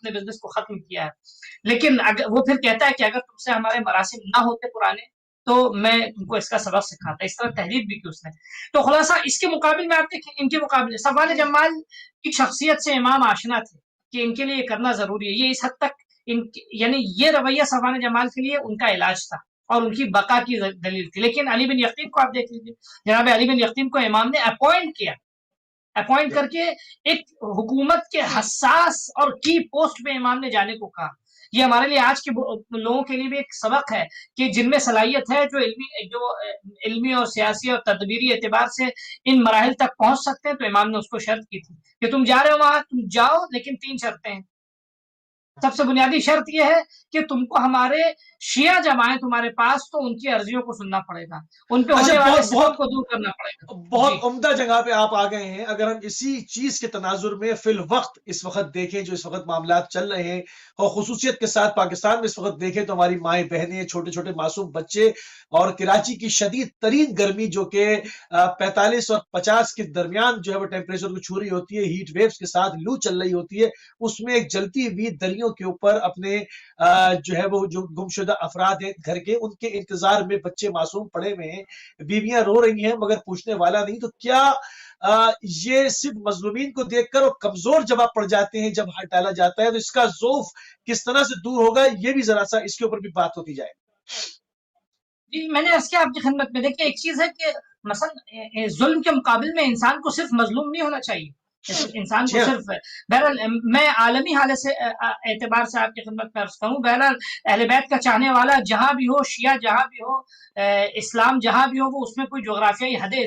بزنس کو ختم کیا ہے, لیکن وہ پھر کہتا ہے کہ اگر تم سے ہمارے مراسم نہ ہوتے پرانے تو میں تم کو اس کا سبق سکھاتا. اس طرح تحریر بھی کی اس نے. تو خلاصہ اس کے مقابل میں آپ دیکھیں, ان کے مقابلے صفوان جمال کی شخصیت سے امام آشنا تھے کہ ان کے لیے یہ کرنا ضروری ہے. یہ اس حد تک یعنی یہ رویہ صفوان جمال کے لیے ان کا علاج تھا اور ان کی بقا کی دلیل تھی. لیکن علی بن یقطین کو آپ دیکھ لیجیے, جناب علی بن یقطین کو امام نے اپوائنٹ کر کے ایک حکومت کے حساس اور کی پوسٹ پہ امام نے جانے کو کہا. یہ ہمارے لیے آج کے لوگوں کے لیے بھی ایک سبق ہے کہ جن میں صلاحیت ہے, جو علمی اور سیاسی اور تدبیری اعتبار سے ان مراحل تک پہنچ سکتے ہیں, تو امام نے اس کو شرط کی تھی کہ تم جا رہے ہو وہاں, تم جاؤ, لیکن 3 شرطیں ہیں. سب سے بنیادی شرط یہ ہے کہ تم کو ہمارے شیعہ جب آئیں تمہارے پاس تو ان کی عرضیوں کو سننا پڑے گا, ان پہ ہونے والے ستم کو دور کرنا پڑے گا. بہت عمدہ جگہ پہ آپ آ گئے ہیں. اگر ہم اسی چیز کے تناظر میں فی الوقت اس وقت دیکھیں, جو اس وقت معاملات چل رہے ہیں, اور خصوصیت کے ساتھ پاکستان میں اس وقت دیکھیں تو ہماری مائیں بہنیں, چھوٹے چھوٹے معصوم بچے, اور کراچی کی شدید ترین گرمی جو کہ 45 اور 50 کے درمیان جو ہے وہ ٹیمپریچر کو چھو رہی ہوتی ہے, ہیٹ ویوز کے ساتھ لو چل رہی ہوتی ہے, اس میں ایک جلتی ہوئی دریوں کے اوپر اپنے جو ہے وہ جو گمشدہ افراد ہیں گھر کے, ان کے انتظار میں بچے معصوم پڑے ہوئے ہیں, بیویاں رو رہی ہیں مگر پوچھنے والا نہیں. تو کیا یہ صرف مظلومین کو دیکھ کر اور کمزور جواب پڑ جاتے ہیں جب ہٹالا جاتا ہے, تو اس کا ذوف کس طرح سے دور ہوگا, یہ بھی ذرا سا اس کے اوپر بھی بات ہوتی جائے. جی, میں نے اس کے آپ کی خدمت میں دیکھیں, ایک چیز ہے کہ مثلا ظلم کے مقابل میں انسان کو صرف مظلوم نہیں ہونا چاہیے, انسان کو صرف, بہرحال میں عالمی حالت سے اعتبار سے آپ کی خدمت میں عرض کروں, بہرحال اہل بیت کا چاہنے والا جہاں بھی ہو, شیعہ جہاں بھی ہو, اسلام جہاں بھی ہو, وہ اس میں کوئی جغرافیائی حدیں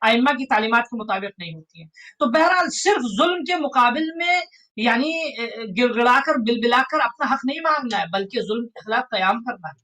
ائمہ کی تعلیمات کے مطابق نہیں ہوتی ہیں. تو بہرحال صرف ظلم کے مقابل میں یعنی گڑ گڑا کر بل بلا کر اپنا حق نہیں مانگنا ہے, بلکہ ظلم کے خلاف قیام کرنا ہے.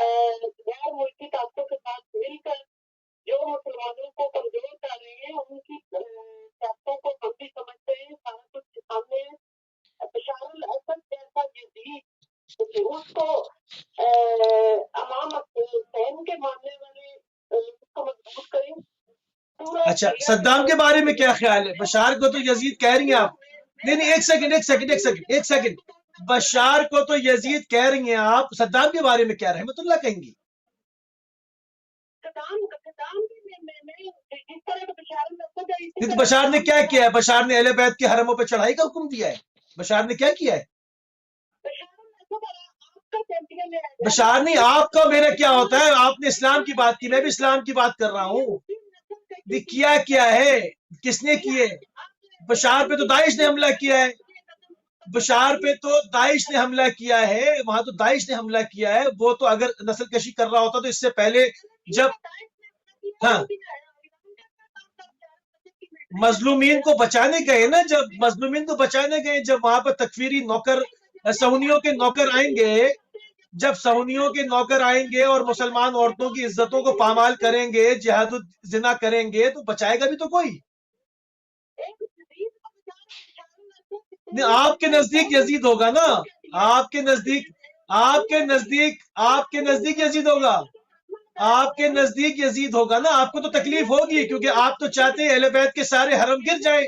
غیر ملکی طاقتوں کے ساتھ مل کر جو مسلمانوں کو کمزور کر رہے ہیں ان کی طاقتوں کو ہم بھی سمجھتے ہیں. سارا کچھ سامنے بشار الاسد جیسا یزید اس کو امام حسین کے ماننے والے اس کو مضبوط کریں. اچھا صدام کے بارے میں کیا خیال ہے؟ بشار کو تو یزید کہہ رہی ہیں آپ. نہیں ایک سیکنڈ بشار کو تو یزید کہہ رہی ہیں آپ، صدام کے بارے میں کیا رحمت اللہ کہیں گی؟ بشار نے کیا کیا ہے؟ بشار نے اہل بیت کے حرموں پہ چڑھائی کا حکم دیا ہے. بشار نے کیا کیا ہے؟ بشار نہیں، آپ کا میرا کیا ہوتا ہے؟ آپ نے اسلام کی بات کی، میں بھی اسلام کی بات کر رہا ہوں. کیا ہے؟ کس نے کیے؟ بشار پہ تو داعش نے حملہ کیا ہے. بشار پہ تو داعش نے حملہ کیا ہے، وہاں تو داعش نے حملہ کیا ہے. وہ تو اگر نسل کشی کر رہا ہوتا تو اس سے پہلے جب مظلومین کو بچانے گئے نا، جب مظلومین کو بچانے گئے، جب وہاں پر تکفیری نوکر صہیونیوں کے نوکر آئیں گے، جب صہیونیوں کے نوکر آئیں گے اور مسلمان عورتوں کی عزتوں کو پامال کریں گے، جہاد الزنا کریں گے، تو بچائے گا بھی تو کوئی. آپ کے نزدیک یزید ہوگا نا، آپ کے نزدیک یزید ہوگا، آپ کے نزدیک یزید ہوگا نا. آپ کو تو تکلیف ہوگی کیونکہ آپ تو چاہتے ہیں اہل بیت کے سارے حرم گر جائیں.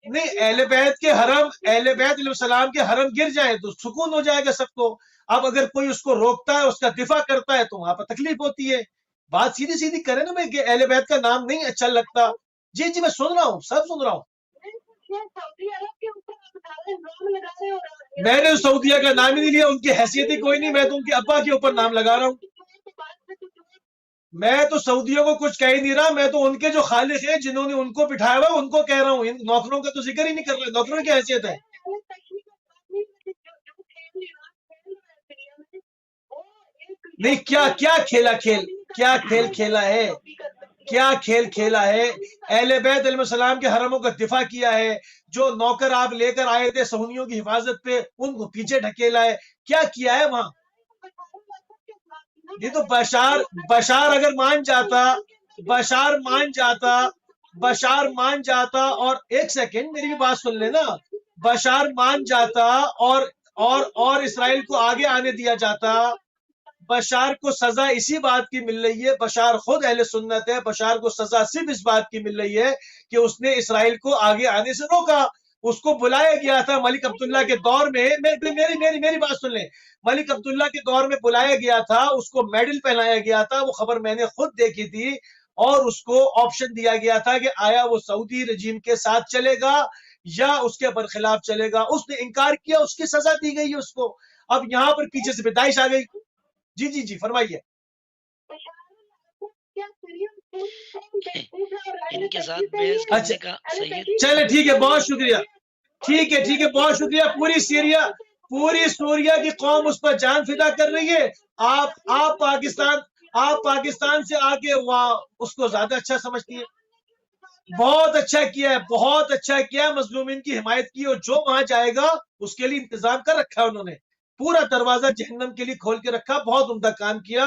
نہیں، اہل بیت علیہ السلام کے حرم گر جائیں تو سکون ہو جائے گا سب کو. اب اگر کوئی اس کو روکتا ہے، اس کا دفاع کرتا ہے، تو وہاں پر تکلیف ہوتی ہے. بات سیدھی سیدھی کرے نا میں، کہ اہل بیت کا نام نہیں اچھا لگتا. جی میں سن رہا ہوں، سب سن رہا ہوں. میں نے سعودیہ کا نام ہی نہیں لیا، ان کی حیثیت ہی کوئی نہیں. میں تو ان کے ابا کے اوپر نام لگا رہا ہوں. میں تو سعودیوں کو کچھ کہہ ہی نہیں رہا، میں تو ان کے جو خالق ہیں جنہوں نے ان کو بٹھایا ہوا ان کو کہہ رہا ہوں. ان نوکروں کا تو ذکر ہی نہیں کر رہا. نوکروں کی حیثیت ہے. نہیں، کیا کھیل کھیلا ہے؟ اہل بیت علیہ السلام کے حرموں کا دفاع کیا ہے. جو نوکر آپ لے کر آئے تھے صہیونیوں کی حفاظت پہ، ان کو پیچھے ڈھکیلا ہے. کیا کیا ہے وہاں؟ یہ تو بشار اگر مان جاتا اور ایک سیکنڈ میری بھی بات سن لینا. بشار مان جاتا اور اسرائیل کو آگے آنے دیا جاتا. بشار کو سزا اسی بات کی مل رہی ہے، بشار خود اہل سنت ہے. بشار کو سزا صرف اس بات کی مل رہی ہے کہ اس نے اسرائیل کو آگے آنے سے روکا. اس کو بلایا گیا تھا ملک عبداللہ کے دور میں. میری بات سن لیں. ملک عبداللہ کے دور میں بلایا گیا تھا، اس کو میڈل پہنایا گیا تھا. وہ خبر میں نے خود دیکھی تھی. اور اس کو آپشن دیا گیا تھا کہ آیا وہ سعودی رجیم کے ساتھ چلے گا یا اس کے برخلاف چلے گا. اس نے انکار کیا، اس کی سزا دی گئی اس کو. اب یہاں پر پیچھے سے پیدائش آ گئی. جی فرمائیے. ان کے ساتھ بحث کرنے کا سید. چلے ٹھیک ہے، بہت شکریہ. ٹھیک ہے بہت شکریہ. پوری سوریا کی قوم اس پر جان فدا کر رہی ہے. آپ پاکستان سے آگے وہاں اس کو زیادہ اچھا سمجھتی ہے. بہت اچھا کیا مظلومین کی حمایت کی. اور جو وہاں جائے گا اس کے لیے انتظام کر رکھا ہے انہوں نے. پورا دروازہ جہنم کے لیے کھول کے رکھا. بہت عمدہ کام کیا.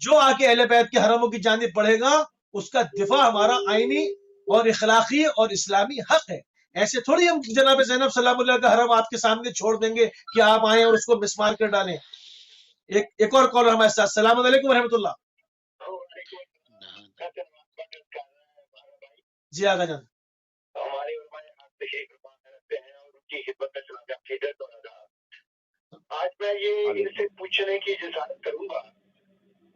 جو آ کے اہل بیت کے حرموں کی جانب بڑھے گا اس کا دفاع ہمارا آئینی اور اخلاقی اور اسلامی حق ہے. ایسے تھوڑی ہم جناب زینب سلام اللہ کا حرم آپ کے سامنے چھوڑ دیں گے کہ آپ آئیں اور اس کو مسمار کر ڈالیں. ایک اور کال ہمارے ساتھ. السلام علیکم ورحمۃ اللہ. جی آگا جان. آج میں یہ ان سے پوچھنے کی جسارت کروں گا،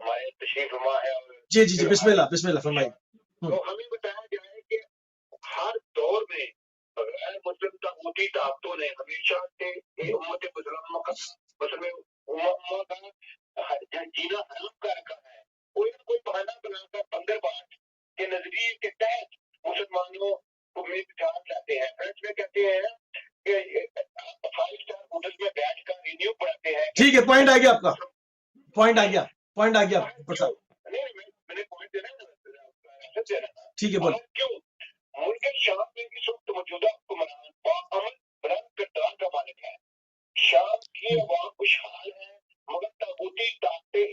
ہمارے تشریف فرما ہے. جی بسم اللہ فرمائیے. تو ہمیں بتایا گیا ہے کہ ہر دور میں غیر مسلم طاغوتی طاقتوں نے ہمیشہ سے امت مسلمہ کا جینا حرام کر رکھا ہے. کوئی نہ کوئی بہانہ بنا کر بندر بانٹ کے نظریے کے تحت مسلمانوں کو بچار لاتے ہیں. فرینچ میں کہتے ہیں کہ 5 اسٹار ہوٹل میں بیٹھ کر رینیو پڑھاتے ہیں. ٹھیک ہے، پوائنٹ آ گیا آپ کا. پوائنٹ آ گیا میں نے پوائنٹ دینا ہے. ٹھیک ہے، بولو. کیوں ملک شام میں اس وقت موجودہ حکمران باامن بلند کردار کا مالک ہے. شام کی عوام خوشحال ہے مگر طاغوتی طاقتیں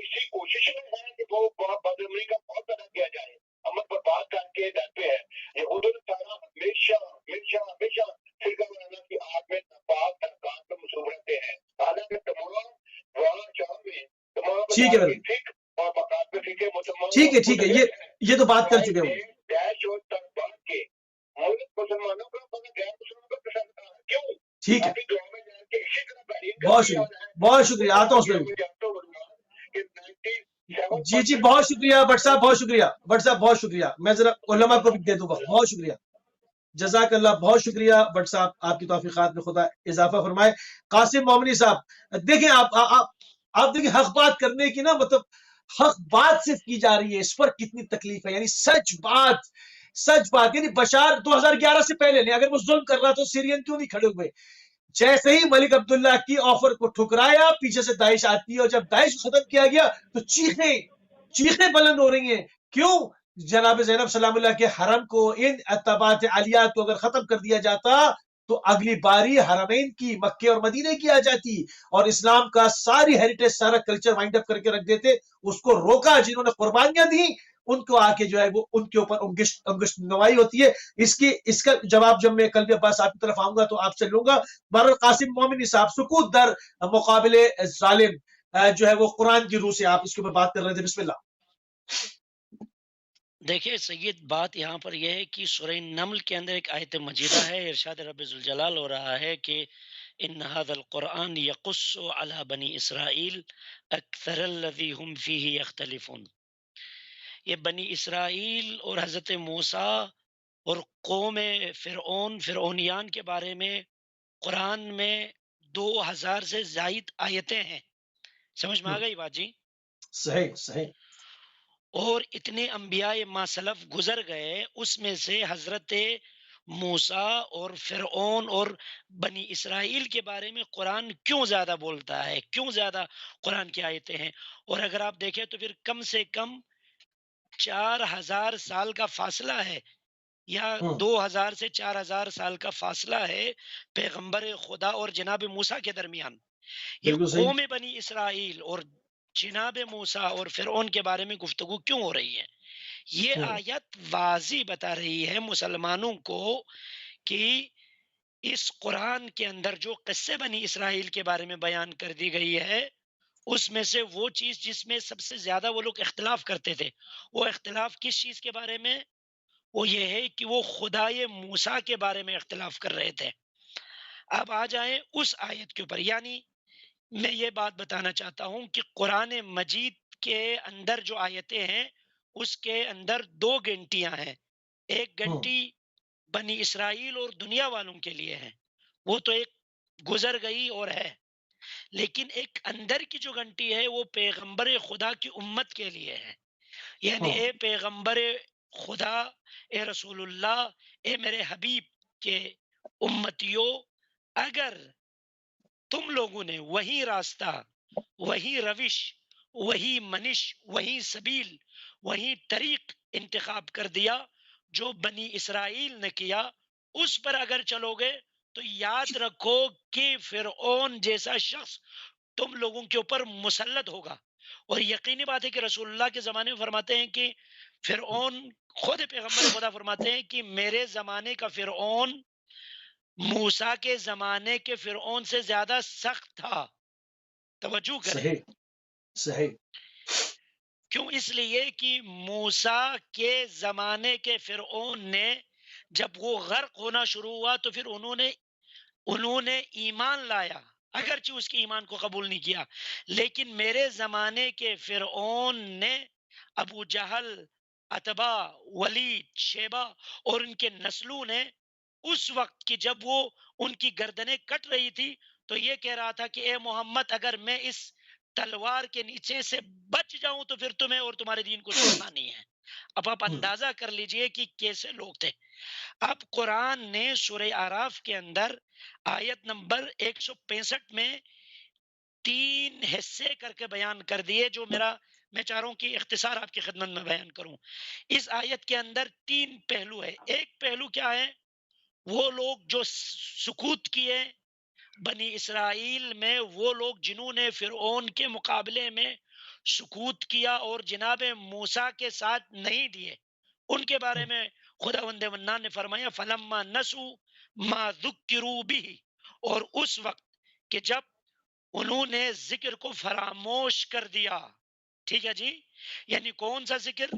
ٹھیک ہے میرے فکر اور مقاصد فکر مسلمانوں ٹھیک ہے یہ تو بات کر چکے ہیں ڈیش اور تنباہ کے مولد مسلمانوں کا مگر غیر مسلمانوں کا پسند تھا کیوں ٹھیک ہے ابھی دعا میں جان کے اسی طرح تعلیم کر بہت دیا شکریہ بہت شکریہ آتا ہوں اس میں جانتا ہوں کہ 97% جی بہت شکریہ بٹ صاحب بہت شکریہ بٹ صاحب بہت شکریہ میں ذرا علماء کو بھی دے دوں گا بہت شکریہ جزاک اللہ بہت شکریہ بٹ صاحب آپ کی توفیقات میں خدا اضافہ فرمائے قاسم مومنی صاحب دیکھیں آپ دیکھیں حق بات کرنے کی نا مطلب حق بات صرف کی جا رہی ہے اس پر کتنی تکلیف ہے یعنی سچ بات یعنی بشار 2011 سے پہلے نہیں اگر وہ ظلم کر رہا تو سیرین کیوں نہیں کھڑے ہوئے جیسے ہی ملک عبداللہ کی آفر کو ٹھکرایا پیچھے سے داعش آتی ہے اور جب داعش ختم کیا گیا تو چیخیں بلند ہو رہی ہیں کیوں جناب زینب سلام اللہ کے حرم کو ان اتباعات علیات کو اگر ختم کر دیا جاتا تو اگلی باری حرمین کی مکے اور مدینے کی آ جاتی اور اسلام کا ساری ہیریٹیج سارا کلچر وائنڈ اپ کر کے رکھ دیتے اس کو روکا جنہوں نے قربانیاں دی ان کو آ کے جو ہے وہ ان کے اوپر انگشت نوائی ہوتی ہے اس کا جواب جب میں کل بھی عباس آپ کی طرف آؤں گا تو آپ سے لوں گا بہرحال قاسم مومنی صاحب سکوت در مقابل ظالم جو ہے وہ قرآن کی روح سے آپ اس کے اوپر بات کر رہے تھے بسم اللہ دیکھیں سید بات یہاں پر یہ ہے کہ سورہ نمل کے اندر ایک آیت مجیدہ ہے ارشاد رب ذوالجلال ہو رہا ہے کہ ان هذا القرآن یقص علی بنی اسرائیل اکثر الذی هم فیہ یختلفون یہ بنی اسرائیل اور حضرت موسیٰ اور قوم فرعونیان کے بارے میں قرآن میں 2000 سے زائد آیتیں ہیں سمجھ میں آ گئی بات جی صحیح اور اتنے انبیاء ما سلف گزر گئے اس میں سے حضرت موسیٰ اور فرعون اور بنی اسرائیل کے بارے میں قرآن کیوں زیادہ بولتا ہے کیوں زیادہ قرآن کی آیتیں ہیں اور اگر آپ دیکھیں تو پھر کم سے کم 4000 سال کا فاصلہ ہے یا 2000 سے 4000 سال کا فاصلہ ہے پیغمبر خدا اور جناب موسیٰ کے درمیان یہ قوم بنی اسرائیل اور جناب موسیٰ اور فرعون کے بارے میں گفتگو کیوں ہو رہی ہے یہ آیت واضح بتا رہی ہے مسلمانوں کو کہ اس قرآن کے اندر جو قصے بنی اسرائیل کے بارے میں بیان کر دی گئی ہے اس میں سے وہ چیز جس میں سب سے زیادہ وہ لوگ اختلاف کرتے تھے وہ اختلاف کس چیز کے بارے میں وہ یہ ہے کہ وہ خدائے موسیٰ کے بارے میں اختلاف کر رہے تھے اب آ جائیں اس آیت کے اوپر یعنی میں یہ بات بتانا چاہتا ہوں کہ قرآن مجید کے اندر جو آیتیں ہیں اس کے اندر 2 گھنٹیاں ہیں ایک گھنٹی بنی اسرائیل اور دنیا والوں کے لیے ہے وہ تو ایک گزر گئی اور ہے لیکن ایک اندر کی جو گھنٹی ہے وہ پیغمبر خدا کی امت کے لیے ہے یعنی اے پیغمبر خدا اے رسول اللہ اے میرے حبیب کے امتیوں اگر تم لوگوں نے وہی راستہ وہی روش وہی منش وہی سبیل وہی طریق انتخاب کر دیا جو بنی اسرائیل نے کیا اس پر اگر چلو گے تو یاد رکھو کہ فرعون جیسا شخص تم لوگوں کے اوپر مسلط ہوگا اور یقینی بات ہے کہ رسول اللہ کے زمانے میں فرماتے ہیں کہ فرعون خود پیغمبر خدا فرماتے ہیں کہ میرے زمانے کا فرعون موسیٰ کے زمانے کے فرعون سے زیادہ سخت تھا توجہ کریں صحیح کیوں اس لیے کہ موسیٰ کے زمانے کے فرعون نے جب وہ غرق ہونا شروع ہوا تو پھر انہوں نے ایمان لایا اگرچہ اس کے ایمان کو قبول نہیں کیا لیکن میرے زمانے کے فرعون نے ابو جہل عتبہ ولید شیبہ اور ان کے نسلوں نے اس وقت کی جب وہ ان کی گردنیں کٹ رہی تھی تو یہ کہہ رہا تھا کہ اے محمد اگر میں اس تلوار کے نیچے سے بچ جاؤں تو پھر تمہیں اور تمہارے دین کو چھوڑنا نہیں ہے اب آپ اندازہ کر لیجئے کہ کیسے لوگ تھے اب قرآن نے سورہ اعراف کے اندر آیت نمبر 165 میں 3 حصے کر کے بیان کر دیے جو میں چاہ رہا ہوں کہ اختصار آپ کی خدمت میں بیان کروں اس آیت کے اندر 3 پہلو ہے ایک پہلو کیا ہے وہ لوگ جو سکوت کیے بنی اسرائیل میں وہ لوگ جنہوں نے فرعون کے مقابلے میں سکوت کیا اور جناب موسیٰ کے ساتھ نہیں دیے ان کے بارے میں خداوند منان نے فرمایا فلما نسوا ما ذکروا به اور اس وقت کہ جب انہوں نے ذکر کو فراموش کر دیا ٹھیک ہے جی، یعنی کون سا ذکر؟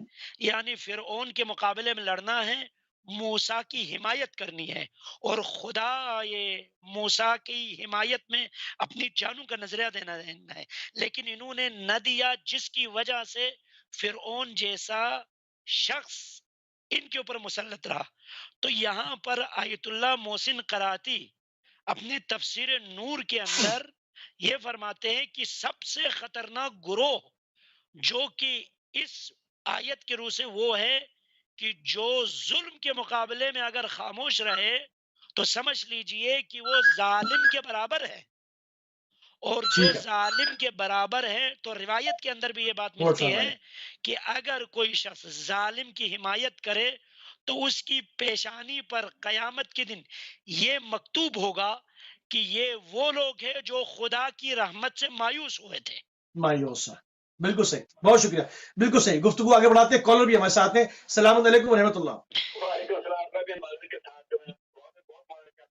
یعنی فرعون کے مقابلے میں لڑنا ہے، موسیٰ کی حمایت کرنی ہے، اور خدا یہ موسیٰ کی حمایت میں اپنی جانوں کا نظریہ دینا ہے، لیکن انہوں نے نہ دیا، جس کی وجہ سے فرعون جیسا شخص ان کے اوپر مسلط رہا۔ تو یہاں پر آیت اللہ محسن قراتی اپنی تفسیر نور کے اندر یہ فرماتے ہیں کہ سب سے خطرناک گروہ جو کہ اس آیت کے روح سے وہ ہے کہ جو ظلم کے مقابلے میں اگر خاموش رہے تو سمجھ لیجئے کہ وہ ظالم کے برابر ہے، اور جو ٹھیک ہے، ظالم کے برابر ہے تو روایت کے اندر بھی یہ بات نوٹ ملتی فرمائیے۔ ہے کہ اگر کوئی شخص ظالم کی حمایت کرے تو اس کی پیشانی پر قیامت کے دن یہ مکتوب ہوگا کہ یہ وہ لوگ ہیں جو خدا کی رحمت سے مایوس ہوئے تھے۔ مایوس ہے، بالکل صحیح، بہت شکریہ، بالکل صحیح۔ گفتگو آگے بڑھاتے ہیں، کالر بھی ہمارے ساتھ ہیں۔ السلام علیکم ورحمۃ اللہ۔ وعلیکم السلام، میں بھی مالک کے ساتھ جو ہے بہت کرتا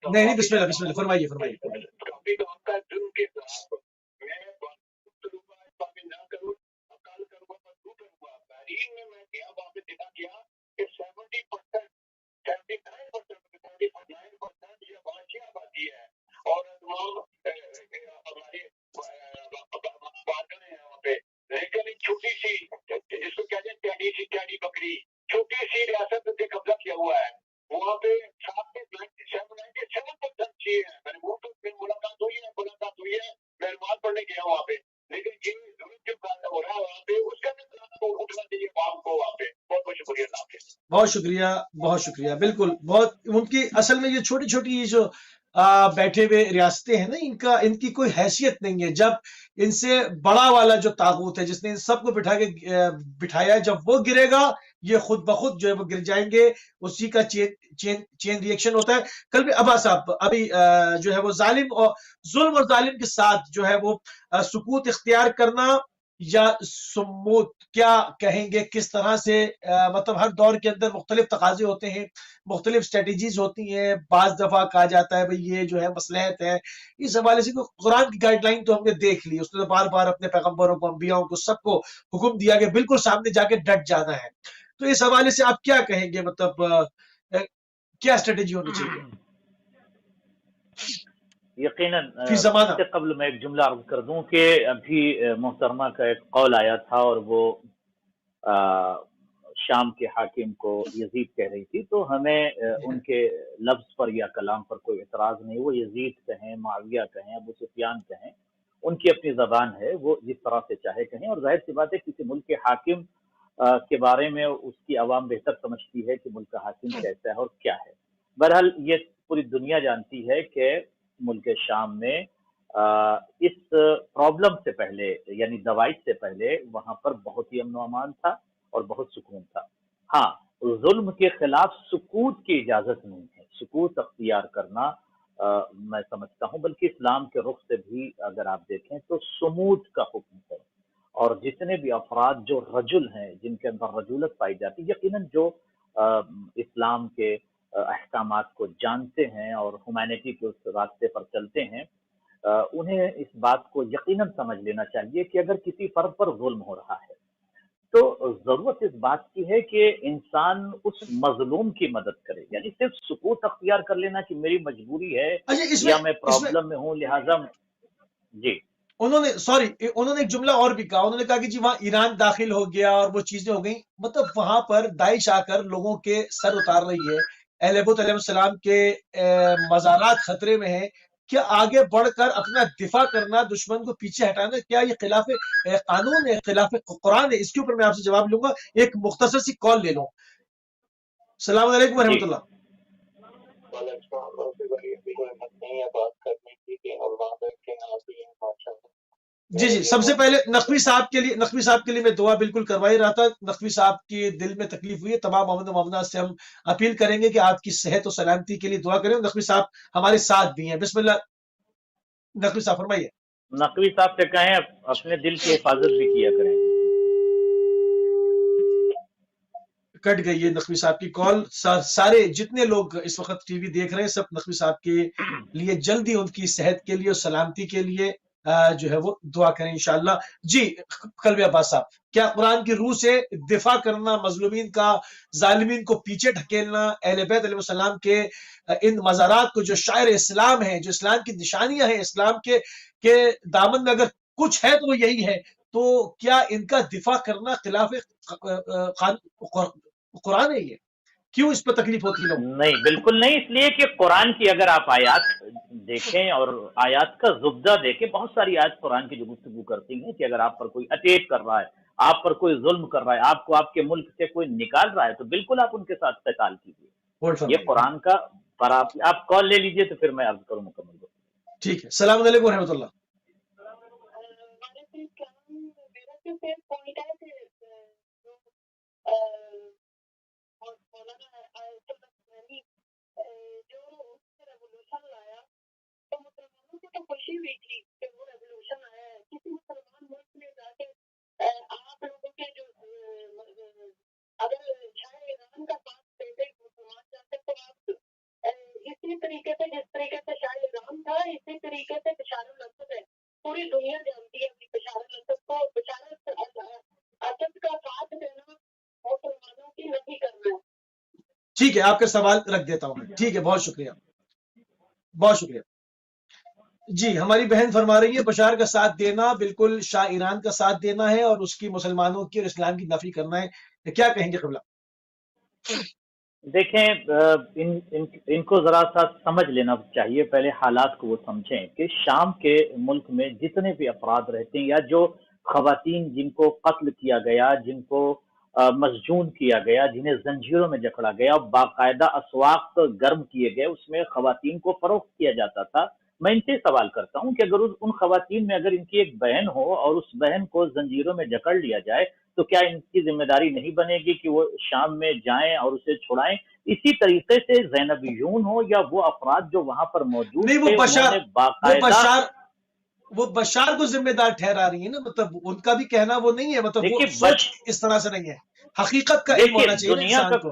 ہوں۔ نہیں، بسم اللہ، بسم اللہ، فرمائیے فرمائیے فرمائیے۔ ٹاپک آپ کا ظلم کے خلاف، میں گفتگو نہ کروں، کل کروں گا، پرسوں کروں گا۔ بحرین میں گیا، وہاں پہ دیکھا گیا کہ 70%، 79% یہ معاشی آبادی ہے، اور تمام ہمارے بادل ہیں وہاں پہ، لیکن ایک چھوٹی سی، جس کو کہتے ہیں ٹیڈی بکری، چھوٹی سی ریاست سے قبضہ کیا ہوا ہے۔ وہاں پہ 97% چیز ہے۔ میں نے وہ تو ملاقات ہوئی ہے، میں نماز پڑھنے گیا وہاں پہ، لیکن یہ ضرور جو پیدا ہو رہا ہے وہاں پہ، اس کا بھی اٹھنا چاہیے عوام کو وہاں پہ۔ بہت بہت شکریہ اللہ حافظ۔ بہت شکریہ، بہت شکریہ، بالکل، بہت ان کی اصل میں یہ چھوٹی چھوٹی جو بیٹھے ہوئے ریاستیں ہیں نا، ان کی کوئی حیثیت نہیں ہے۔ جب ان سے بڑا والا جو طاغوت ہے جس نے ان سب کو بٹھایا، جب وہ گرے گا یہ خود بخود جو ہے وہ گر جائیں گے۔ اسی کا چین ریئیکشن ہوتا ہے۔ کل بھی عباس صاحب ابھی جو ہے وہ ظلم اور ظالم کے ساتھ جو ہے وہ سکوت اختیار کرنا یا سموت، کیا کہیں گے، کس طرح سے مطلب ہر دور کے اندر مختلف تقاضے ہوتے ہیں، مختلف اسٹریٹجیز ہوتی ہیں۔ بعض دفعہ کہا جاتا ہے بھئی یہ جو ہے مصلحت ہے۔ اس حوالے سے قرآن کی گائیڈ لائن تو ہم نے دیکھ لی، اس نے تو بار بار اپنے پیغمبروں کو، انبیاءوں کو، سب کو حکم دیا کہ بالکل سامنے جا کے ڈٹ جانا ہے۔ تو اس حوالے سے آپ کیا کہیں گے، مطلب کیا اسٹریٹجی ہونی چاہیے یقیناً فی زمانہ؟ اس سے قبل میں ایک جملہ عرض کر دوں کہ ابھی محترمہ کا ایک قول آیا تھا، اور وہ شام کے حاکم کو یزید کہہ رہی تھی، تو ہمیں ان کے لفظ پر یا کلام پر کوئی اعتراض نہیں۔ وہ یزید کہیں، معاویہ کہیں، ابو سفیان کہیں، ان کی اپنی زبان ہے، وہ جس طرح سے چاہے کہیں، اور ظاہر سی بات ہے کسی ملک کے حاکم کے بارے میں اس کی عوام بہتر سمجھتی ہے کہ ملک کا حاکم کیسا ہے اور کیا ہے۔ بہرحال یہ پوری دنیا جانتی ہے کہ ملک شام میں اس پرابلم سے پہلے، یعنی دواعش سے پہلے، وہاں پر بہت ہی امن و امان تھا اور بہت سکون تھا۔ ہاں، ظلم کے خلاف سکوت کی اجازت نہیں ہے، سکوت اختیار کرنا میں سمجھتا ہوں، بلکہ اسلام کے رخ سے بھی اگر آپ دیکھیں تو سموت کا حکم ہے۔ اور جتنے بھی افراد جو رجل ہیں، جن کے اندر رجولت پائی جاتی، یقیناً جو اسلام کے احکامات کو جانتے ہیں اور ہیومینٹی کے اس راستے پر چلتے ہیں، انہیں اس بات کو یقیناً سمجھ لینا چاہیے کہ اگر کسی فرد پر ظلم ہو رہا ہے تو ضرورت اس بات کی ہے کہ انسان اس مظلوم کی مدد کرے، یعنی صرف سکوت اختیار کر لینا کہ میری مجبوری ہے یا میں پرابلم میں ہوں لہٰذا جی۔ انہوں نے ایک جملہ اور بھی کہا، انہوں نے کہا کہ جی وہاں ایران داخل ہو گیا اور وہ چیزیں ہو گئیں، مطلب وہاں پر داعش آ کر لوگوں کے سر اتار رہی ہے، اہل بیت علیہ السلام کے مزارات خطرے میں ہیں، کیا آگے بڑھ کر اپنا دفاع کرنا، دشمن کو پیچھے ہٹانا، کیا یہ خلاف قانون ہے، خلاف قرآن ہے؟ اس کے اوپر میں آپ سے جواب لوں گا، ایک مختصر سی کال لے لوں۔ السلام علیکم ورحمۃ اللہ۔ جی سب سے پہلے نقوی صاحب کے لیے میں دعا بالکل کروا ہی رہا تھا۔ نقوی صاحب کے دل میں تکلیف ہوئی ہے، تمام مومن و مومنات سے ہم اپیل کریں گے کہ آپ کی صحت و سلامتی کے لیے دعا کریں۔ نقوی صاحب ہمارے ساتھ بھی ہیں، بسم اللہ نقوی صاحب فرمائیے۔ نقوی صاحب سے کہیں اپنے دل کی حفاظت بھی کیا کریں۔ کٹ گئی ہے نقوی صاحب کی کال۔ سارے جتنے لوگ اس وقت ٹی وی دیکھ رہے ہیں، سب نقوی صاحب کے لیے جلدی ان کی صحت کے لیے اور سلامتی کے لیے جو ہے وہ دعا کریں انشاءاللہ۔ جی قلبی عباس صاحب، کیا قرآن کی روح سے دفاع کرنا، مظلومین کا، ظالمین کو پیچھے ڈھکیلنا، اہل بیت علیہ السلام کے ان مزارات کو جو شاعر اسلام ہیں، جو اسلام کی نشانیاں ہیں، اسلام کے دامن میں اگر کچھ ہے تو وہ یہی ہے، تو کیا ان کا دفاع کرنا خلاف قرآن ہے؟ یہ کیوں اس پہ تکلیف ہوتی ہے؟ نہیں، بالکل نہیں، اس لیے کہ قرآن کی اگر آپ آیات دیکھیں اور آیات کا زبدہ دیکھیں، بہت ساری آیات قرآن کی جو گفتگو کرتی ہیں کہ اگر آپ پر کوئی اٹیک کر رہا ہے، آپ پر کوئی ظلم کر رہا ہے، آپ کو آپ کے ملک سے کوئی نکال رہا ہے، تو بالکل آپ ان کے ساتھ قتال کیجیے۔ یہ قرآن کا پر آپ کال لے لیجئے تو پھر میں عرض کروں مکمل کو۔ ٹھیک ہے، السلام علیکم ورحمۃ اللہ۔ خوشی ہوئی تھی کہ وہ ریولیوشن آیا ہے، کسی مسلمان ملک میں جا کے آپ لوگوں کے جو اگر شاہ ایران کا ساتھ دیتے مسلمان جاتے تو آپ اسی طریقے سے جس طریقے سے شاہ ایران تھا، اسی طریقے سے بشار الاسد ہے، پوری دنیا جانتی ہے بشار الاسد کو، بشار الاسد کا ساتھ دینا مسلمانوں کی نہیں کرنا ہے۔ ٹھیک ہے، آپ کا سوال رکھ دیتا ہوں۔ ٹھیک ہے، بہت شکریہ، بہت شکریہ۔ جی ہماری بہن فرما رہی ہے بشار کا ساتھ دینا بالکل شاہ ایران کا ساتھ دینا ہے اور اس کی مسلمانوں کی اور اسلام کی نفی کرنا ہے۔ کیا کہیں گے قبلہ؟ دیکھیں ان کو ذرا سا سمجھ لینا چاہیے، پہلے حالات کو وہ سمجھیں کہ شام کے ملک میں جتنے بھی افراد رہتے ہیں یا جو خواتین جن کو قتل کیا گیا، جن کو مسجون کیا گیا، جنہیں زنجیروں میں جکڑا گیا، باقاعدہ اسواق گرم کیے گئے، اس میں خواتین کو فروخت کیا جاتا تھا۔ میں ان سے سوال کرتا ہوں کہ اگر ان خواتین میں اگر ان کی ایک بہن ہو اور اس بہن کو زنجیروں میں جکڑ لیا جائے تو کیا ان کی ذمہ داری نہیں بنے گی کہ وہ شام میں جائیں اور اسے چھڑائیں؟ اسی طریقے سے زینبیون ہو یا وہ افراد جو وہاں پر موجود نہیں، وہ بشار کو ذمہ دار ٹھہرا رہی ہے نا، مطلب ان کا بھی کہنا وہ نہیں ہے، مطلب وہ سچ اس طرح سے نہیں ہے، حقیقت کا علم ہونا چاہیے انسان کو۔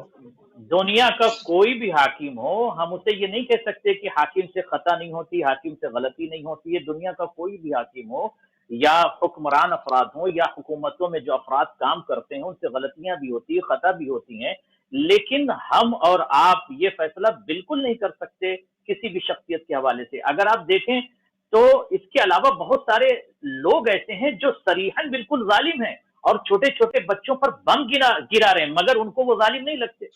دنیا کا کوئی بھی حاکم ہو، ہم اسے یہ نہیں کہہ سکتے کہ حاکم سے خطا نہیں ہوتی، حاکم سے غلطی نہیں ہوتی ہے۔ دنیا کا کوئی بھی حاکم ہو یا حکمران افراد ہوں یا حکومتوں میں جو افراد کام کرتے ہیں، ان سے غلطیاں بھی ہوتی ہیں، خطا بھی ہوتی ہیں، لیکن ہم اور آپ یہ فیصلہ بالکل نہیں کر سکتے کسی بھی شخصیت کے حوالے سے۔ اگر آپ دیکھیں تو اس کے علاوہ بہت سارے لوگ ایسے ہیں جو صریحاً بالکل ظالم ہیں اور چھوٹے چھوٹے بچوں پر بم گرا رہے ہیں، مگر ان کو وہ ظالم نہیں لگتے۔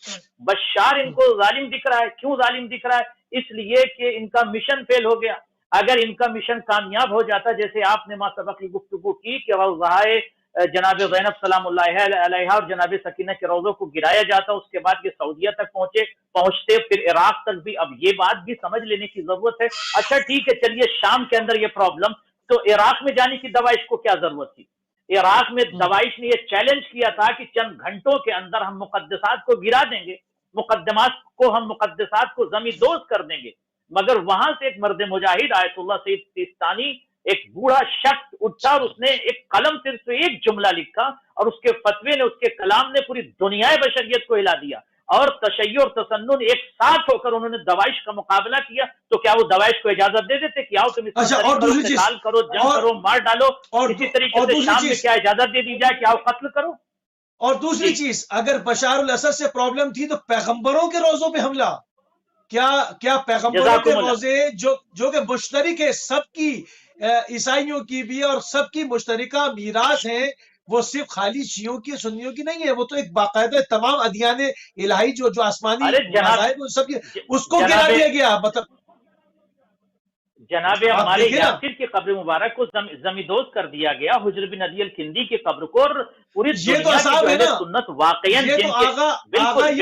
بشار ان کو ظالم دکھ رہا ہے، کیوں ظالم دکھ رہا ہے؟ اس لیے کہ ان کا مشن فیل ہو گیا۔ اگر ان کا مشن کامیاب ہو جاتا، جیسے آپ نے ما سبق کی گفتگو کی کہ روضہائے جناب زینب سلام اللہ علیہا اور جناب سکینہ کے روضوں کو گرایا جاتا، اس کے بعد یہ سعودیہ تک پہنچتے، پھر عراق تک بھی۔ اب یہ بات بھی سمجھ لینے کی ضرورت ہے۔ اچھا ٹھیک ہے، چلیے شام کے اندر یہ پرابلم، تو عراق میں جانے کی دوائش کو کیا ضرورت تھی؟ عراق میں دوائش نے یہ چیلنج کیا تھا کہ چند گھنٹوں کے اندر ہم مقدسات کو گرا دیں گے، مقدسات کو زمین دوز کر دیں گے، مگر وہاں سے ایک مرد مجاہد آیت اللہ سید سیستانی، ایک بوڑھا شخص اٹھا اور اس نے ایک قلم صرف ایک جملہ لکھا اور اس کے فتوے نے، اس کے کلام نے پوری دنیا بشریت کو ہلا دیا، اور تشیع اور تسنن ایک ساتھ ہو کر انہوں نے دوائش کا مقابلہ کیا۔ تو کیا وہ دوائش کو اجازت دے دیتے کہ آؤ تم اس قتال کرو، جنگ کرو، مار ڈالو؟ اسی طریقے سے شام میں کیا اجازت دے دی جائے کہ آؤ قتل کرو؟ اور دوسری چیز، اگر بشار الاسد سے پرابلم تھی تو پیغمبروں کے روزوں پہ حملہ، کیا پیغمبروں کے روزے جو کہ مشترک ہے، سب کی، عیسائیوں کی بھی اور سب کی مشترکہ میراث ہیں، وہ صرف خالی شیعوں کی سنیوں کی نہیں ہے، وہ تو ایک باقاعدہ تمام ادیان الہی جو آسمانی مذاہب سب اس کو گرا دیا گیا۔ مطلب جناب ہمارے یاسر کی قبر مبارک کو زمیندوز کر دیا گیا، حجر بن عدی الکندی کی قبر کو، اور پوری دنیا کی سنت واقعاً یہ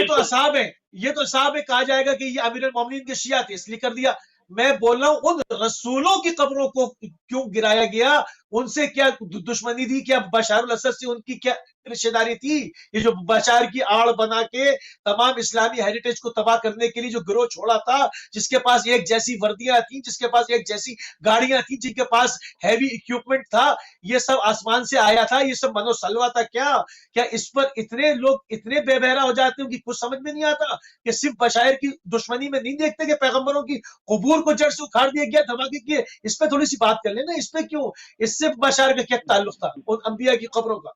تو اصحاب ہے، یہ تو اصحاب ہے، کہا جائے گا کہ یہ امیر المومنین کے شیعہ تھے اس لیے کر دیا۔ میں بول رہا ہوں ان رسولوں کی قبروں کو کیوں گرایا گیا، ان سے کیا دشمنی تھی؟ کیا بشار الاسد سے ان کی کیا رشتے داری تھی؟ یہ جو بشار کی آڑ بنا کے تمام اسلامی ہیریٹیج کو تباہ کرنے کے لیے جو گروہ چھوڑا تھا، جس کے پاس ایک جیسی وردیاں تھیں، جس کے پاس ایک جیسی گاڑیاں تھیں، جن کے پاس ہیوی اکوپمنٹ تھا، یہ سب آسمان سے آیا تھا، یہ سب منو سلوا تھا کیا اس پر اتنے لوگ اتنے بے بہرا ہو جاتے ہیں کہ کچھ سمجھ میں نہیں آتا کہ صرف بشائر کی دشمنی میں نہیں دیکھتے کہ پیغمبروں کی قبور کو جڑ سے اکھاڑ دیا گیا، دھماکے کیے؟ اس پہ تھوڑی سی بات کر لینا، اس پہ کیوں؟ اس سے بشائر کا کیا تعلق تھا ان انبیاء کی قبروں کا؟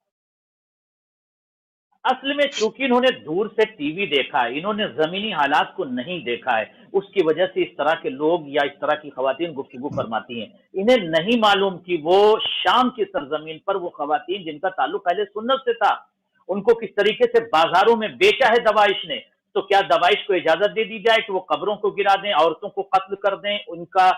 اصل میں چونکہ انہوں نے دور سے ٹی وی دیکھا ہے، انہوں نے زمینی حالات کو نہیں دیکھا ہے، اس کی وجہ سے اس طرح کے لوگ یا اس طرح کی خواتین گفتگو فرماتی ہیں۔ انہیں نہیں معلوم کہ وہ شام کی سرزمین پر وہ خواتین جن کا تعلق اہل سنت سے تھا، ان کو کس طریقے سے بازاروں میں بیچا ہے داعش نے۔ تو کیا داعش کو اجازت دے دی جائے کہ وہ قبروں کو گرا دیں، عورتوں کو قتل کر دیں، ان کا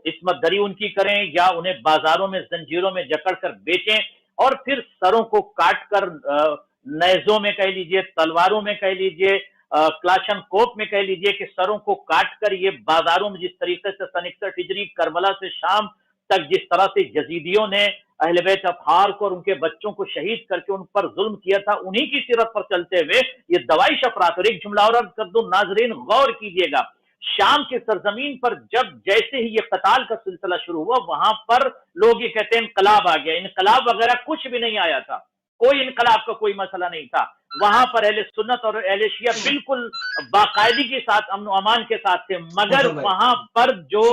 عصمت دری ان کی کریں، یا انہیں بازاروں میں زنجیروں میں جکڑ کر بیچیں اور پھر سروں کو کاٹ کر نیزوں میں کہہ لیجئے، تلواروں میں کہہ لیجئے، کلاشن کوپ میں کہہ لیجئے کہ سروں کو کاٹ کر یہ بازاروں میں جس طریقے سے سن 61 ہجری کربلا سے شام تک جس طرح سے یزیدیوں نے اہل بیت اطہار کو اور ان کے بچوں کو شہید کر کے ان پر ظلم کیا تھا، انہی کی سیرت پر چلتے ہوئے یہ داعش افراد۔ اور ایک جملہ اور عرض کر دوں ناظرین، غور کیجئے گا، شام کی سرزمین پر جب جیسے ہی یہ قتال کا سلسلہ شروع ہوا، وہاں پر لوگ یہ کہتے ہیں انقلاب آ گیا۔ انقلاب وغیرہ کچھ بھی نہیں آیا تھا، کوئی انقلاب کا کوئی مسئلہ نہیں تھا۔ وہاں پر اہل سنت اور اہل شیعہ بالکل باقاعدگی کے ساتھ امن و امان کے ساتھ تھے، مگر وہاں پر جو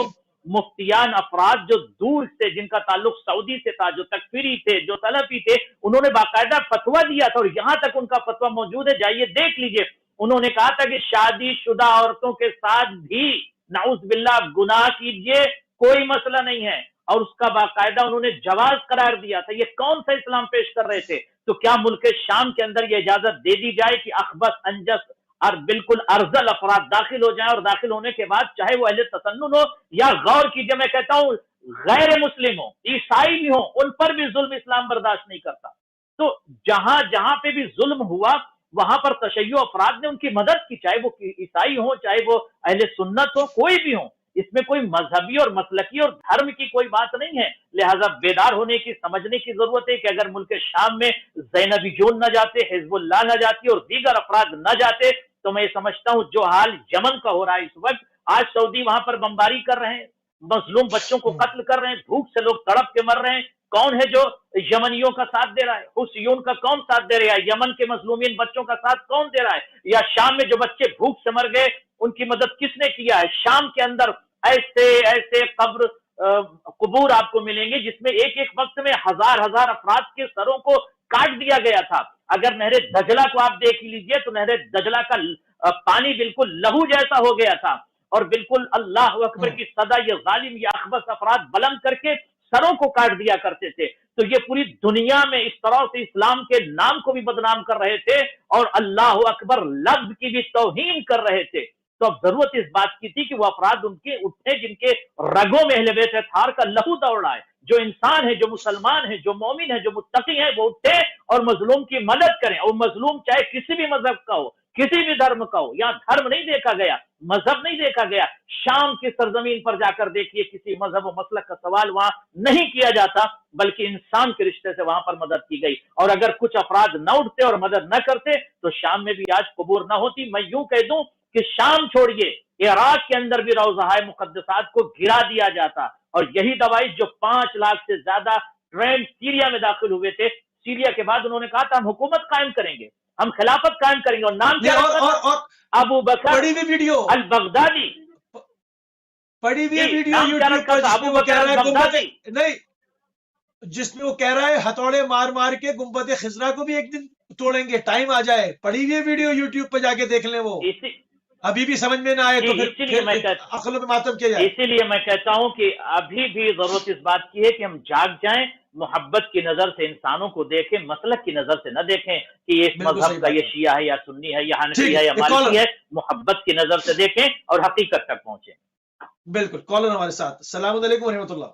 مفتیان افراد جو دور سے جن کا تعلق سعودی سے تھا، جو تکفیری تھے، جو سلفی تھے، انہوں نے باقاعدہ فتویٰ دیا تھا، اور یہاں تک ان کا فتویٰ موجود ہے، جائیے دیکھ لیجئے۔ انہوں نے کہا تھا کہ شادی شدہ عورتوں کے ساتھ بھی نعوذ باللہ گناہ کیجئے، کوئی مسئلہ نہیں ہے، اور اس کا باقاعدہ انہوں نے جواز قرار دیا تھا۔ یہ کون سا اسلام پیش کر رہے تھے؟ تو کیا ملک شام کے اندر یہ اجازت دے دی جائے کہ اخبث انجس اور بالکل ارذل افراد داخل ہو جائیں، اور داخل ہونے کے بعد چاہے وہ اہل تسنن ہو یا غور کیجئے، میں کہتا ہوں غیر مسلم ہو، عیسائی بھی ہوں، ان پر بھی ظلم اسلام برداشت نہیں کرتا۔ تو جہاں جہاں پہ بھی ظلم ہوا وہاں پر تشیع افراد نے ان کی مدد کی، چاہے وہ عیسائی ہوں، چاہے وہ اہل سنت ہو، کوئی بھی ہوں۔ اس میں کوئی مذہبی اور مسلکی اور دھرم کی کوئی بات نہیں ہے، لہٰذا بیدار ہونے کی، سمجھنے کی ضرورت ہے کہ اگر ملک شام میں زینبی جون نہ جاتے، حزب اللہ نہ جاتی اور دیگر افراد نہ جاتے، تو میں یہ سمجھتا ہوں جو حال یمن کا ہو رہا ہے اس وقت، آج سعودی وہاں پر بمباری کر رہے ہیں، مظلوم بچوں کو قتل کر رہے ہیں، بھوک سے لوگ تڑپ کے مر رہے ہیں، کون ہے جو یمنیوں کا ساتھ دے رہا ہے؟ حوثیون کا کون ساتھ دے رہا ہے؟ یمن کے مظلومین بچوں کا ساتھ کون دے رہا ہے؟ یا شام میں جو بچے بھوک سے مر گئے ان کی مدد کس نے کیا ہے؟ شام کے اندر ایسے ایسے قبور آپ کو ملیں گے جس میں ایک ایک وقت میں ہزار ہزار افراد کے سروں کو کاٹ دیا گیا تھا۔ اگر نہر دجلہ کو آپ دیکھ لیجئے تو نہر دجلہ کا پانی بالکل لہو جیسا ہو گیا تھا، اور بالکل اللہ اکبر کی صدا یہ ظالم یہ اخبث افراد بلند کر کے سروں کو کاٹ دیا کرتے تھے۔ تو یہ پوری دنیا میں اس طرح سے اسلام کے نام کو بھی بدنام کر رہے تھے اور اللہ اکبر لفظ کی بھی توہین کر رہے تھے۔ تو اب ضرورت اس بات کی تھی کہ وہ افراد ان کے اٹھے جن کے رگوں میں اہل بیت اطہار کا لہو دوڑ رہا ہے، جو انسان ہے، جو مسلمان ہے، جو مومن ہے، جو متقی ہے، وہ اٹھے اور مظلوم کی مدد کریں، اور مظلوم چاہے کسی بھی مذہب کا ہو، کسی بھی دھرم کا ہو۔ یہاں دھرم نہیں دیکھا گیا، مذہب نہیں دیکھا گیا۔ شام کی سرزمین پر جا کر دیکھیے کسی مذہب و مسلک کا سوال وہاں نہیں کیا جاتا، بلکہ انسان کے رشتے سے وہاں پر مدد کی گئی۔ اور اگر کچھ افراد نہ اٹھتے اور مدد نہ کرتے تو شام میں بھی آج قبور نہ ہوتی۔ میں یوں کہہ دوں کہ شام چھوڑیے، عراق کے اندر بھی روضہ مقدسات کو گرا دیا جاتا، اور یہی داعش جو 5 لاکھ سے زیادہ ٹرینڈ سیریا میں داخل ہوئے تھے، سیریا کے بعد انہوں نے کہا تھا ہم حکومت قائم کریں گے، ہم خلافت قائم کریں گے، اور نام کیا رکھا تھا؟ ابو بکر پڑی ہوئی ویڈیو البغدادی۔ پڑی ہوئی ویڈیو نام کیا یوٹیوب رکھا پر تھا؟ جس میں ابو وہ بکر کہہ رہا ہے البغدادی۔ نہیں، جس میں وہ کہہ رہا ہے ہتھوڑے مار مار کے گنبد خضرا کو بھی ایک دن توڑیں گے، ٹائم آ جائے۔ پڑی ہوئی ویڈیو یوٹیوب پہ جا کے دیکھ لیں، وہ ابھی بھی سمجھ میں نہ آئے تو پھر عقل میں ماتم کیا جائے۔ اسی لیے میں کہتا ہوں کہ ابھی بھی ضرورت اس بات کی ہے کہ ہم جاگ جائیں، محبت کی نظر سے انسانوں کو دیکھیں، مسلک کی نظر سے نہ دیکھیں کہ یہ اس مذہب کا یہ شیعہ ہے یا سنی ہے یا حنفی ہے یا مالکی ہے، محبت کی نظر سے دیکھیں اور حقیقت تک پہنچیں۔ بالکل، کالر ہمارے ساتھ۔ السلام علیکم ورحمۃ اللہ۔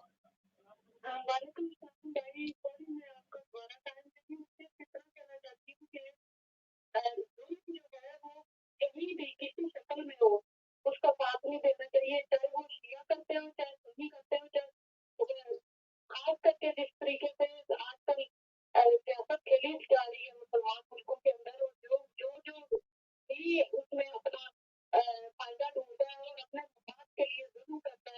وعلیکم السلام بھائی، میں آپ کا دوبارہ ٹائم سے اتنا کہنا چاہتی ہوں کہ جو ہے وہ کہیں بھی کسی شکل میں ہو اس کا ساتھ نہیں دینا چاہیے، چاہے وہ شیعہ کرتے ہو، چاہے سنی کرتے ہو، چاہے خاص کر کے جس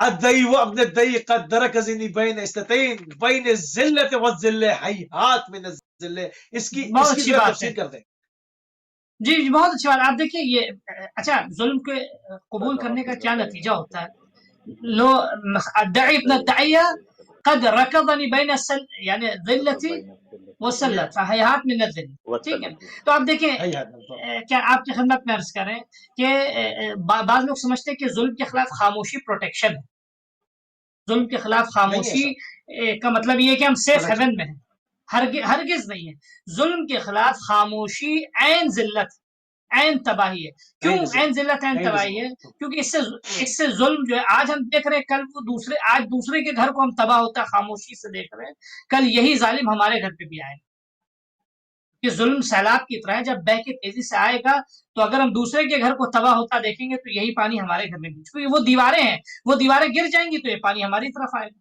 الدعي وابن الدعي قد دركزني بين استتين بين الذلة والذلة حيات من الذلة. اس کی بہت اچھی ذرا بات ہے. تفسیر کر دیں. جی جی بہت اچھی بات. آپ دیکھیں یہ اچھا ظلم کے قبول کرنے کا کیا نتیجہ ہوتا ہے. لو الدعي ابن الدعية قد ركضني بين يعني ذلتي وسلت فحيات من الذل. ٹھیک ہے. تو آپ دیکھیں کیا آپ کی خدمت میں عرض کریں کہ بعض لوگ سمجھتے ہیں کہ ظلم کے خلاف خاموشی پروٹیکشن ہے. ظلم کے خلاف خاموشی کا مطلب یہ ہے کہ ہم سیف ہیون میں ہیں. ہرگز نہیں ہے. ظلم کے خلاف خاموشی عین ذلت عین تباہی ہے. کیوں عین ذلت عین تباہی ہے؟ کیونکہ اس سے ظلم جو ہے آج ہم دیکھ رہے ہیں کل وہ دوسرے کے گھر کو ہم تباہ ہوتا خاموشی سے دیکھ رہے ہیں. کل یہی ظالم ہمارے گھر پہ بھی آئے گا. کہ ظلم سیلاب کی طرح جب بہ کے تیزی سے آئے گا تو اگر ہم دوسرے کے گھر کو تباہ ہوتا دیکھیں گے تو یہی پانی ہمارے گھر میں بھی, کیونکہ وہ دیواریں ہیں, وہ دیواریں گر جائیں گی تو یہ پانی ہماری طرف آئے گا.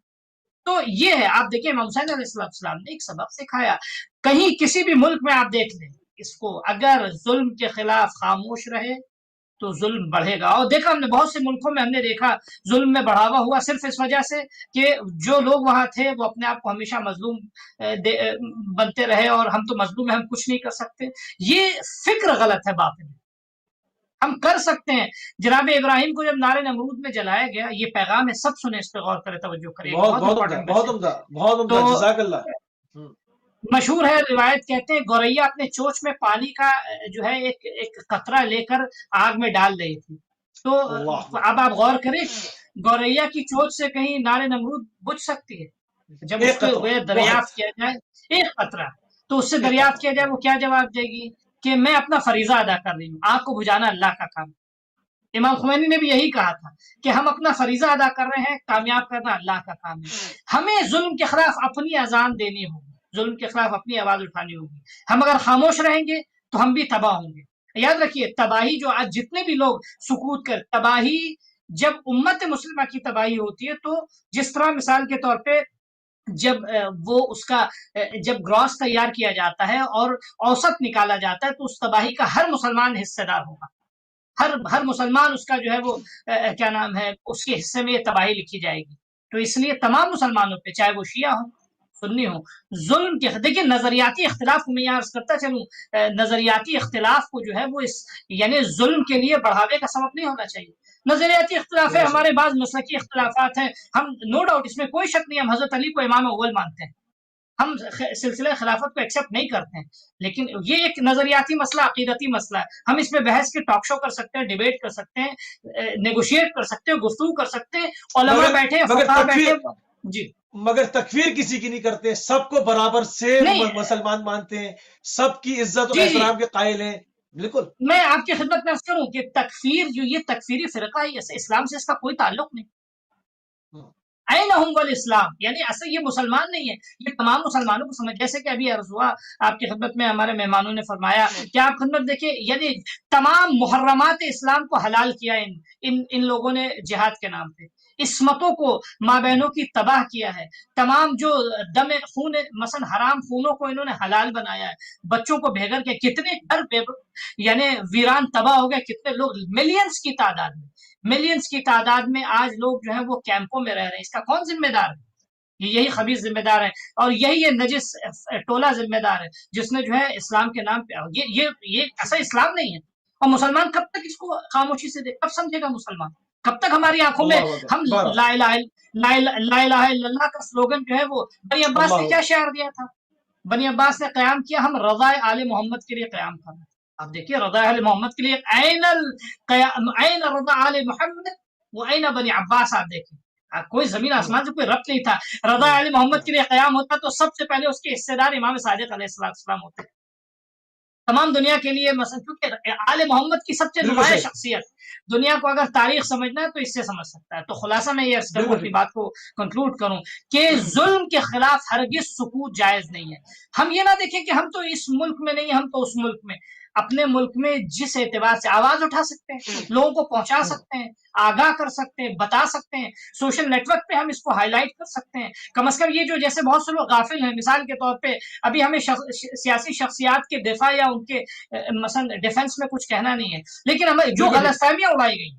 تو یہ ہے. آپ دیکھیں امام حسین علیہ السلام نے ایک سبق سکھایا. کہیں کسی بھی ملک میں آپ دیکھ لیں اس کو, اگر ظلم کے خلاف خاموش رہے تو ظلم بڑھے گا. اور دیکھا ہم نے بہت سے ملکوں میں ہم نے دیکھا ظلم میں بڑھاوا ہوا صرف اس وجہ سے کہ جو لوگ وہاں تھے وہ اپنے آپ کو ہمیشہ مظلوم بنتے رہے, اور ہم تو مظلوم ہیں, ہم کچھ نہیں کر سکتے. یہ فکر غلط ہے. باطل ہے. ہم کر سکتے ہیں. جناب ابراہیم کو جب نار نمرود میں جلایا گیا, یہ پیغام ہے, سب سنے, اس پہ غور کرے, توجہ کرے. بہت عمدہ, جزاک اللہ. مشہور ہے روایت, کہتے ہیں گوریا اپنے چوچ میں پانی کا جو ہے ایک قطرہ لے کر آگ میں ڈال رہی تھی. تو اب آپ غور کریں, گوریا کی چوچ سے کہیں نار نمرود بجھ سکتی ہے؟ جب اس کو دریافت کیا جائے ایک قطرہ, تو اس سے دریافت کیا جائے وہ کیا جواب دے گی کہ میں اپنا فریضہ ادا کر رہی ہوں. آگ کو بجھانا اللہ کا کام. امام خمینی نے بھی یہی کہا تھا کہ ہم اپنا فریضہ ادا کر رہے ہیں, کامیاب کرنا اللہ کا کام ہے. ہمیں ظلم کے خلاف اپنی اذان دینی ہوگی, ظلم کے خلاف اپنی آواز اٹھانی ہوگی. ہم اگر خاموش رہیں گے تو ہم بھی تباہ ہوں گے. یاد رکھیے, تباہی جو آج جتنے بھی لوگ سکوت کر, تباہی جب امت مسلمہ کی تباہی ہوتی ہے تو جس طرح مثال کے طور پہ جب وہ اس کا جب گراس تیار کیا جاتا ہے اور اوسط نکالا جاتا ہے تو اس تباہی کا ہر مسلمان حصے دار ہوگا. ہر مسلمان اس کا جو ہے وہ کیا نام ہے, اس کے حصے میں یہ تباہی لکھی جائے گی. تو اس لیے تمام مسلمانوں پہ, چاہے وہ شیعہ ہوں سنی ہوں, ظلم کے دیکھیے نظریاتی اختلاف کو میں یہاں عرض کرتا چلوں, نظریاتی اختلاف کو جو ہے وہ یعنی ظلم کے لیے بڑھاوے کا سبب نہیں ہونا چاہیے. نظریاتی اختلاف ہے, ہمارے بعض مسلکی اختلافات ہیں, ہم نو ڈاؤٹ اس میں کوئی شک نہیں, ہم حضرت علی کو امام اول مانتے ہیں, ہم سلسلہ خلافت کو ایکسیپٹ نہیں کرتے ہیں, لیکن یہ ایک نظریاتی مسئلہ, عقیدتی مسئلہ ہے. ہم اس پہ بحث کی ٹاک شو کر سکتے ہیں, ڈیبیٹ کر سکتے ہیں, نیگوشیٹ کر سکتے ہیں, گفتگو کر سکتے ہیں, علماء بیٹھے, فقہاء بیٹھے. جی مگر تکفیر کسی کی نہیں کرتے, سب کو برابر سے مسلمان مانتے ہیں, سب کی عزت و احترام کے قائل ہیں. بالکل, میں آپ کی خدمت میں عرض کروں کہ تکفیر جو یہ تکفیری فرقہ ہے, اسلام سے اس کا کوئی تعلق نہیں. اینہم والاسلام, یعنی اصل یہ مسلمان نہیں ہے, یہ تمام مسلمانوں کو سمجھ. جیسے کہ ابھی عرض ہوا آپ کی خدمت میں, ہمارے مہمانوں نے فرمایا کہ آپ خدمت دیکھیں, یعنی تمام محرمات اسلام کو حلال کیا ان لوگوں نے جہاد کے نام پہ, عصمتوں کو ماں بہنوں کی تباہ کیا ہے, تمام جو دم خون مثلا حرام خونوں کو انہوں نے حلال بنایا ہے, بچوں کو بھیگر کے کتنے گھر یعنی ویران تباہ ہو گئے, کتنے لوگ ملینز کی تعداد میں آج لوگ جو ہیں وہ کیمپوں میں رہ رہے ہیں. اس کا کون ذمہ دار ہے؟ یہی خبیث ذمہ دار ہے, اور یہی یہ نجس ٹولہ ذمہ دار ہے جس نے جو ہے اسلام کے نام پہ, یہ ایسا اسلام نہیں ہے. اور مسلمان کب تک اس کو خاموشی سے کب سمجھے گا مسلمان؟ کب تک ہماری آنکھوں میں ہم لا الہ الا اللہ کا سلوگن جو ہے وہ, بنی عباس نے کیا شعار دیا تھا؟ بنی عباس نے قیام کیا, ہم رضا آل محمد کے لیے قیام کر رہے ہیں. آپ دیکھیے رضا آل محمد کے لیے عین رضا آل محمد و عین بنی عباس. آپ دیکھیں کوئی زمین آسمان سے کوئی ربط نہیں تھا. رضا آل محمد کے لیے قیام ہوتا تو سب سے پہلے اس کے حصے دار امام صادق علیہ السلام ہوتے ہیں. تمام دنیا کے لیے مثلا, کیونکہ آل محمد کی سب سے نمایاں شخصیت, دنیا کو اگر تاریخ سمجھنا ہے تو اس سے سمجھ سکتا ہے. تو خلاصہ میں یہ اپنی بات کو کنکلوڈ کروں کہ ظلم کے خلاف ہرگز سکوت جائز نہیں ہے. ہم یہ نہ دیکھیں کہ ہم تو اس ملک میں نہیں, ہم تو اس ملک میں. اپنے ملک میں جس اعتبار سے آواز اٹھا سکتے ہیں, لوگوں کو پہنچا سکتے ہیں, آگاہ کر سکتے ہیں, بتا سکتے ہیں, سوشل نیٹ ورک پہ ہم اس کو ہائی لائٹ کر سکتے ہیں. کم از کم یہ جو جیسے بہت سے لوگ غافل ہیں, مثال کے طور پہ ابھی ہمیں سیاسی شخصیات کے دفاع یا ان کے مثلا ڈیفنس میں کچھ کہنا نہیں ہے, لیکن ہمیں جو غلط فہمیاں اڑائی گئی,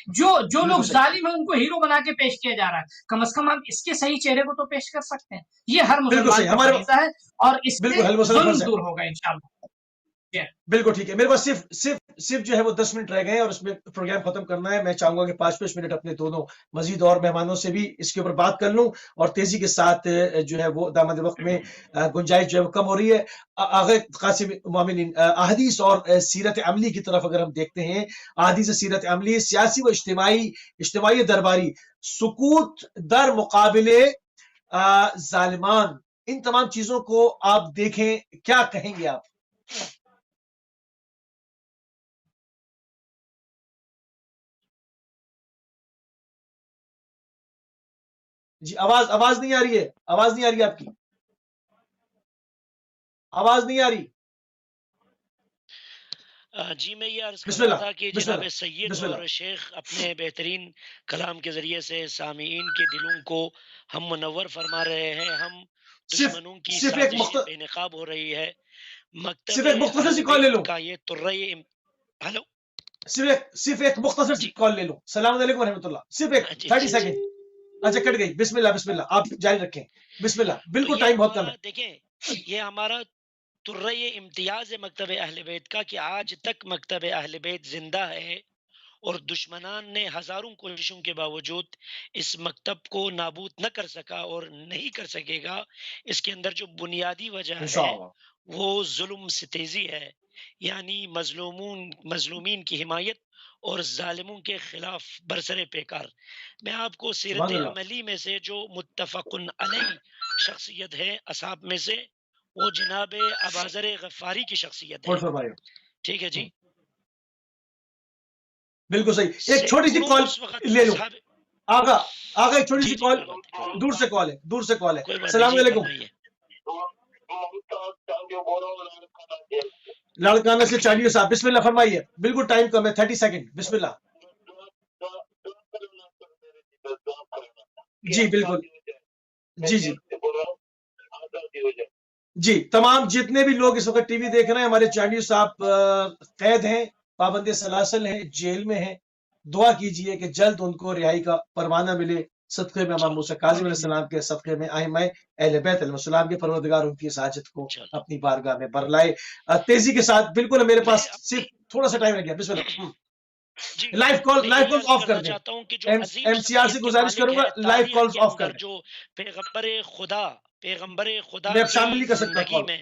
جو بالکل لوگ صحیح ظالم ہیں ان کو ہیرو بنا کے پیش کیا جا رہا ہے، کم از کم ہم اس کے صحیح چہرے کو تو پیش کر سکتے ہیں. یہ ہر بالکل مسلمان صحیح. کا ہمارے فریضہ ہے اور اس بالکل سے حل مسئلہ ظلم فرض ہے. دور ہوگا انشاءاللہ. بالکل ٹھیک ہے. میرے پاس صرف جو ہے وہ 10 منٹ رہ گئے ہیں اور اس میں پروگرام ختم کرنا ہے. میں چاہوں گا کہ 5 منٹ اپنے دونوں مزید اور مہمانوں سے بھی اس کے اوپر بات کر لوں اور تیزی کے ساتھ جو ہے وہ داماد وقت میں گنجائش جو ہے وہ کم ہو رہی ہے. آغا قاسم مومنین، احادیث اور سیرت عملی کی طرف اگر ہم دیکھتے ہیں، احادیث سیرت عملی، سیاسی و اجتماعی درباری، سکوت در مقابلے ظالمان، ان تمام چیزوں کو آپ دیکھیں، کیا کہیں گے آپ؟ جی آواز نہیں آ رہی ہے. آواز نہیں آ رہی ہے آپ کی. آواز نہیں آ رہی. جی میں یہ عرض کر بسم رہا اللہ تھا کہ بسم جناب اللہ سید بسم اور اللہ. شیخ اپنے بہترین کلام کے ذریعے سے سامعین کے دلوں کو ہم منور فرما رہے ہیں. ہم دشمنوں کی صرف ایک سازشیں بے نقاب ہو رہی ہے. مکتب مختصر سی اہل کال لے لوں. بیت کا یہ ترے ہلو صرف ایک مختصر سی جی کال لے لوں. السلام علیکم ورحمۃ اللہ. صرف ایک جی 30 جی جی. سیکنڈ. اچھا کٹ گئی. بسم اللہ آپ جاری رکھیں. بسم اللہ. تو بالکل یہ ٹائم بہت کم ہمارا ہے. دیکھیں، یہ ہمارا ترے امتیاز ہے مکتب اہل بیت کا کہ آج تک مکتب اہل بیت زندہ ہے اور دشمنان نے ہزاروں کوششوں کے باوجود اس مکتب کو نابود نہ کر سکا اور نہیں کر سکے گا. اس کے اندر جو بنیادی وجہ ہے انشاءاللہ. وہ ظلم ستیزی ہے، یعنی مظلومین کی حمایت اور ظالموں کے خلاف برسر پیکار. میں آپ کو سیرت سبحان اللہ. عملی میں سے جو متفق علیہ شخصیت ہے اصحاب میں سے، وہ جناب اباذر غفاری کی شخصیت ہے. اور فرمائیے. ٹھیک ہے جی. بالکل صحیح. ایک چھوٹی سی سینکڑوں کال اس وقت لے لوں. اصحاب. آگا ایک چھوٹی جی سی جی کال. کوئی بات نہیں، دور سے کال ہے. کوئی بات نہیں السلام جی علیکم. فرمائیے. لاڑکانہ سے چالیو صاحب، بسم اللہ فرمائیے. بالکل ٹائم کم ہے، 30 سیکنڈ. بسم اللہ. جی بالکل. جی جی تمام جتنے بھی لوگ اس وقت ٹی وی دیکھ رہے ہیں، ہمارے چالیو صاحب قید ہیں، پابند سلاسل ہیں، جیل میں ہیں. دعا کیجئے کہ جلد ان کو رہائی کا پروانہ ملے. صدقے میں امام موسیٰ کاظم علیہ السلام کے صدقے میں ائمہ اہل بیت علیہ السلام کے پروردگار ان کی اس حاجت کو چلو اپنی بارگاہ میں برلائے. تیزی کے ساتھ بالکل میرے میں پاس صرف تھوڑا سا ٹائم رہ گیا. بسم اللہ. جی لائیو میں یہ کال عرض آف کر کرنا دیں. چاہتا ہوں کہ جو عظیم ایم سی آر سے شخصیت کے گزارش مالک کروں گا، ہے، لائیو تاریخ کالز کے آف کر اندر دیں. جو پیغمبر خدا میں اب کی شامل نہیں کر سکتا زندگی کال. میں.